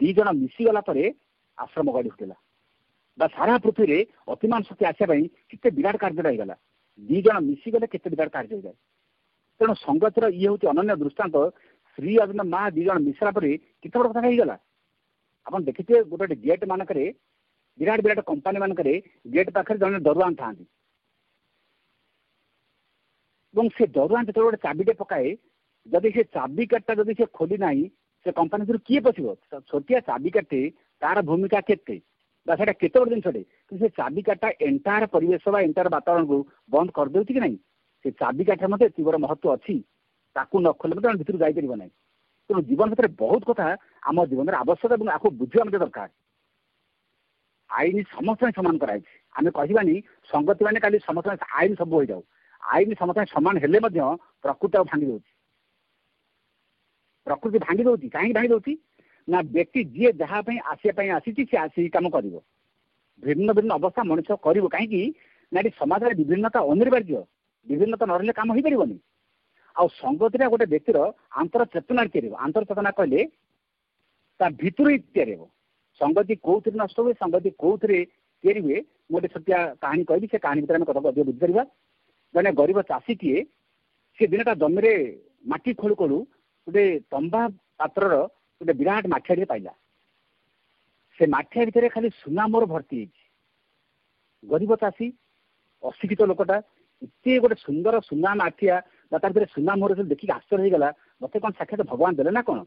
दी जन मिशीगला आश्रम गढ़ी उठिला सारा पृथ्वी अतिमान शक्ति आसापी केते विराट कार्य रहीगला दी जन मिशीगले केते विराट कार्य हो जाए तेणु संगतिर ये हूँ अनन्य दृष्टांत श्री अरविंद माँ दी जन मिश्रा पर केते बड़ कथा होगला आप देखिए गोटे गेट मानक विराट विराट कंपानी मानक गेट पाखे जन दरुआन था से दरुआन जो गोटे चाबिटे पकाए जदि से चाबी काटा जदि से खोली ना से कंपानी ଭିतर किए पशिब छोटिया चाबिकाटे तार भूमिका केते बा सेटा केते बड़ जिनसटे कि से चाबिकाटा एंटायर परिवेश बा एंटायर वातावरण को बंद कर देउछि कि नहीं से चाबिकाठे मते एति बड़ महत्व अछि ताकू न खोले मते भितर जाई परिबो नहीं तेणु जीवन भितर बहुत कथा आम जीवन आवश्यक और आपको बुझा मत दरकार आईन समस्त सामान कराई आम कहबानी संगति मैंने खाली समस्त आईन सब हो जाऊ आईन समस्त सामान हेले प्रकृति भांगी दौर प्रकृति भांगी दौर कहीं भांगी दौर ना व्यक्ति जी जहाँपाई आसापी आसी सी आसिक कम कर भिन्न भिन्न अवस्था मनुष्य कर कहीं ना समाज में विभिन्नता अनिवार्य विभिन्नता न कम हो पारनि आ संगति गोटे व्यक्तिर आंतर चेतना आंतर चेतना कहले भितर ही तैयारी हो संगति कौ नष्ट हुए संगति कौ तैयारी हुए गोटे छुटिया कहानी कहली से कहानी भर कथा अधिक बुझीपर जड़े गरीब चाषीटीए सी दिनटा जमी माटी खोलू खोलू गोटे तंबा पात्र गोटे विराट माठिया पाइला से माठिया भितर खाली सुना मोर भर्ती गरीब चाषी अशिक्षित लोकटा इतने गोटे सुंदर सुना माठिया तार सुना मोहर देखिए आश्चर्य हो गला मत कौन साक्षात भगवान देले ना कौन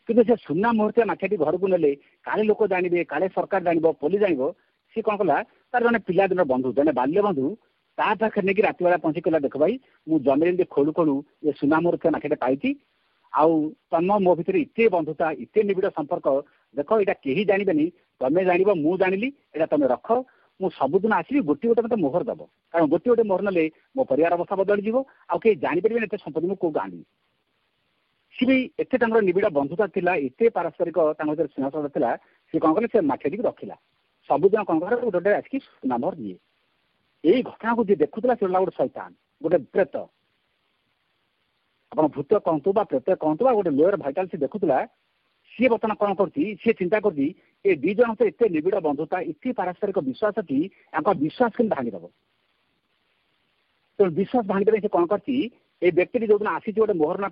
कि से सुना मुहूर्त माठियाटी घर को नेले काले लोक जानवे काले सरकार जान पुलिस जान सी कौन कला तार जन पिलादिन बंधु जन बाल्य बंधु ता पाखे नहीं रात बेला पहुंची कहला देख भाई मुझे जमी खोलू खोलू ये सुना मुहूर्त माठियाटे पाई आउ तुम मो भर इतने बंधुता इतने निबिड़ संपर्क देख यहाँ कहीं जानवे तुम्हें जान मु जानी यहाँ तुम रख मु सबुदिन आसवि गोटे गोटे मत मोहर दब कारण गोटे गोटे मोहर ना मो परिवार अवस्था बदली आउ कहीं जापर एत संपत्ति मुझे कौटू आनी सी भी एत निबिड़ बंधुता था एत पारस्परिक स्नेह था सी कौन कले से माठियाटी रखिला सबुदिन कौन कर गोटे गोटे आसिक सुना मोहर दिए यही घटना को जी देखुला से गोटे शैतान गोटे प्रेत आप भूत कहतु प्रेत कहतु गोटे लोअर भाइटाल से देखुला सी बर्तमान कौन कर चिंता कर दी जन तो एत निबिड़ बंधुता इतनी पारस्परिक विश्वास कि विश्वास के भांगीदेव तो विश्वास भांगीदेवे से कौन कर व्यक्ति जो दिन आसी गोटे मोहर ना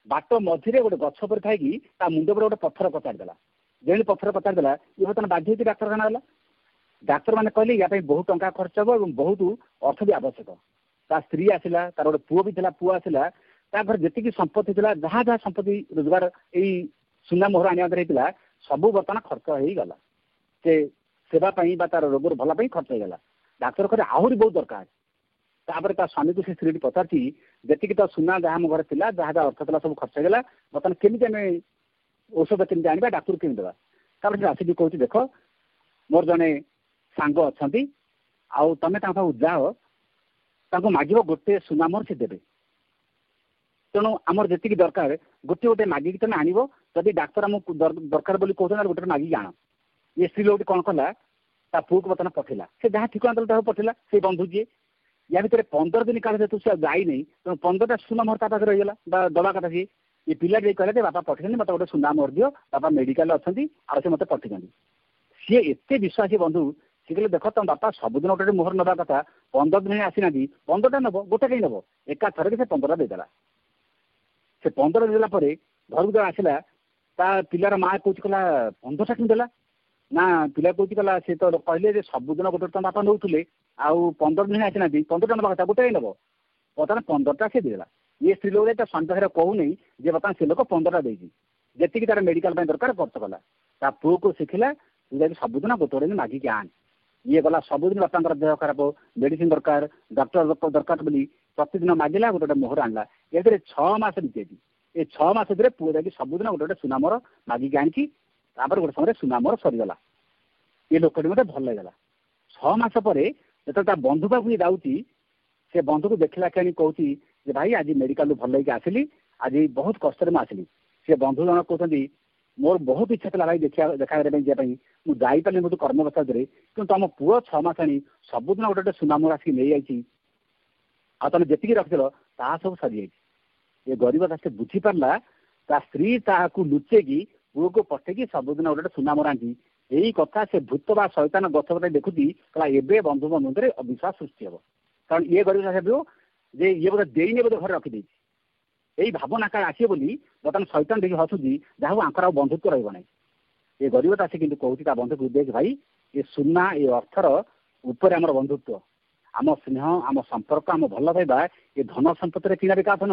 बाट मझे गोटे गछ पर थी मुंड पर गोटे पत्थर पचारिदेला जमी पत्थर पचारिदेला ये बर्तमान बाध्य होती डाक्तखाना गला डाक्तर मैंने कहले या बहुत टंका खर्च हे और बहुत अर्थ भी आवश्यक ता स्त्री आसला तार गोटे पुओ भी पुओ आसला घर जी संपत्ति था जहाँ जहाँ संपत्ति रोजगार यही सुना मोहर आने सब बर्तमान खर्च हो गला से सेवाई तार रोग भल खर्च हो गला डाक्तर कहे आहरी बहुत दरकार तापर ता स्वामी को से स्त्री पचारि जी तो सुना जहाँ मो घर था जहाँ जहाँ अर्थ था सब खर्च हो गला बर्तमान केमी आम औषध केमी आने डाक्तर केमी देवा तापर आसिक कहूँ देख मोर जड़े सांग अच्छा आउ तुम जाओ माग गोटे सुना मोहर से देवे तेणु आमर जी दरकार गोटे गोटे मागिक तुम आण जदि डाक्तर आमको दरकार बोली कहते गोटे मागिक आण ये स्त्री लोग कौन कला ता पुओ को बर्तमान पठेला से जहाँ ठिकाना देला पठेला से बंधु जी या भितर 15 दिन काल जेतु से जाई नहीं तेणु 15टा सुना मोहर पाखे रहीगला दवा कथा सी ये पिला कहले बापा पठेनि मत गोटे सुना मोहर दियो बापा मेडिकल अच्छा आ मत पठे सी एत विश्वासी बंधु सी कहले देख तुम बापा सबुदिन गोटे मोहर नवा कथा 15 दिन आसीना 15टा नब गोटे कहीं नब एका थरक से 15टा देदेला से 15 देला घर को आसला ता पिलार माँ कौच कला 15टा कि देला ना पिला कौच कला से तो कहले सबुदिन गोटे तुम बापा नौले आउ 15 दिन आसीना 15टा नवा कथा गोटे नब बर्तमान 15टा से देला ये स्त्री लोग स्वामी पाखे कहूनी जे बर्तमान से लोक 15टा देती तार मेडिकल दरकार खर्च कला ता पुओ को शिखिला सबुदिन गोटे गोटे मागिक आन ये गला सबुदिन बापा देह खराब मेडिसिन दरकार डॉक्टर दरकार बोली प्रतिदिन मागिला गोटे गोटे मोहर आणला ये 6 मास बीते ये 6 मास भितर पुओ जाकि सबुदिन गोटे गोटे सुनामोर मागिक आनी गोटे समय सुनामोर सरीगला ये लोकटी मत भल लगला 6 मास पर जो बंधु पाक जाऊँगी से बंधु को देखला कि कहती भाई आज मेडिकल भल लगे आसली आज बहुत कष्ट आसली से बंधु जन कहते मोर बहुत इच्छा था भाई देखा जावाई मुझे बहुत कर्मवस्था कि तुम पुओ 6 मास आनी सबुदिन गोटे गोटे सुनामोर आसिक नहीं जाइए आ तुम जी रखिल ता सब सरी ये गरीब से बुझीपारा ता स्त्री ताकू लुचेकी पुओ को पठेकी सबुदिन गोटे गोटे सुनामोर आनी यही कथा से भूत बा शैतान गछपता देखुची कहला एबे बंधु बंधु अविश्वास सृष्टि हे कारण ये गरीब भाव जे ये बोधे देने बोधे घर रखिदे यही भावना का आसे बोली बर्तमान शैतान देखिए हसुची जहाँ आंकर आ बंधुत्व रहा ये गरीब चाषी कि कहूँ बंधु को देख भाई ये सुना ये अर्थर उपर आम बंधुत्व आम स्नेह आम संपर्क आम भल पाइबा ये धन संपत्ति किना बेका धन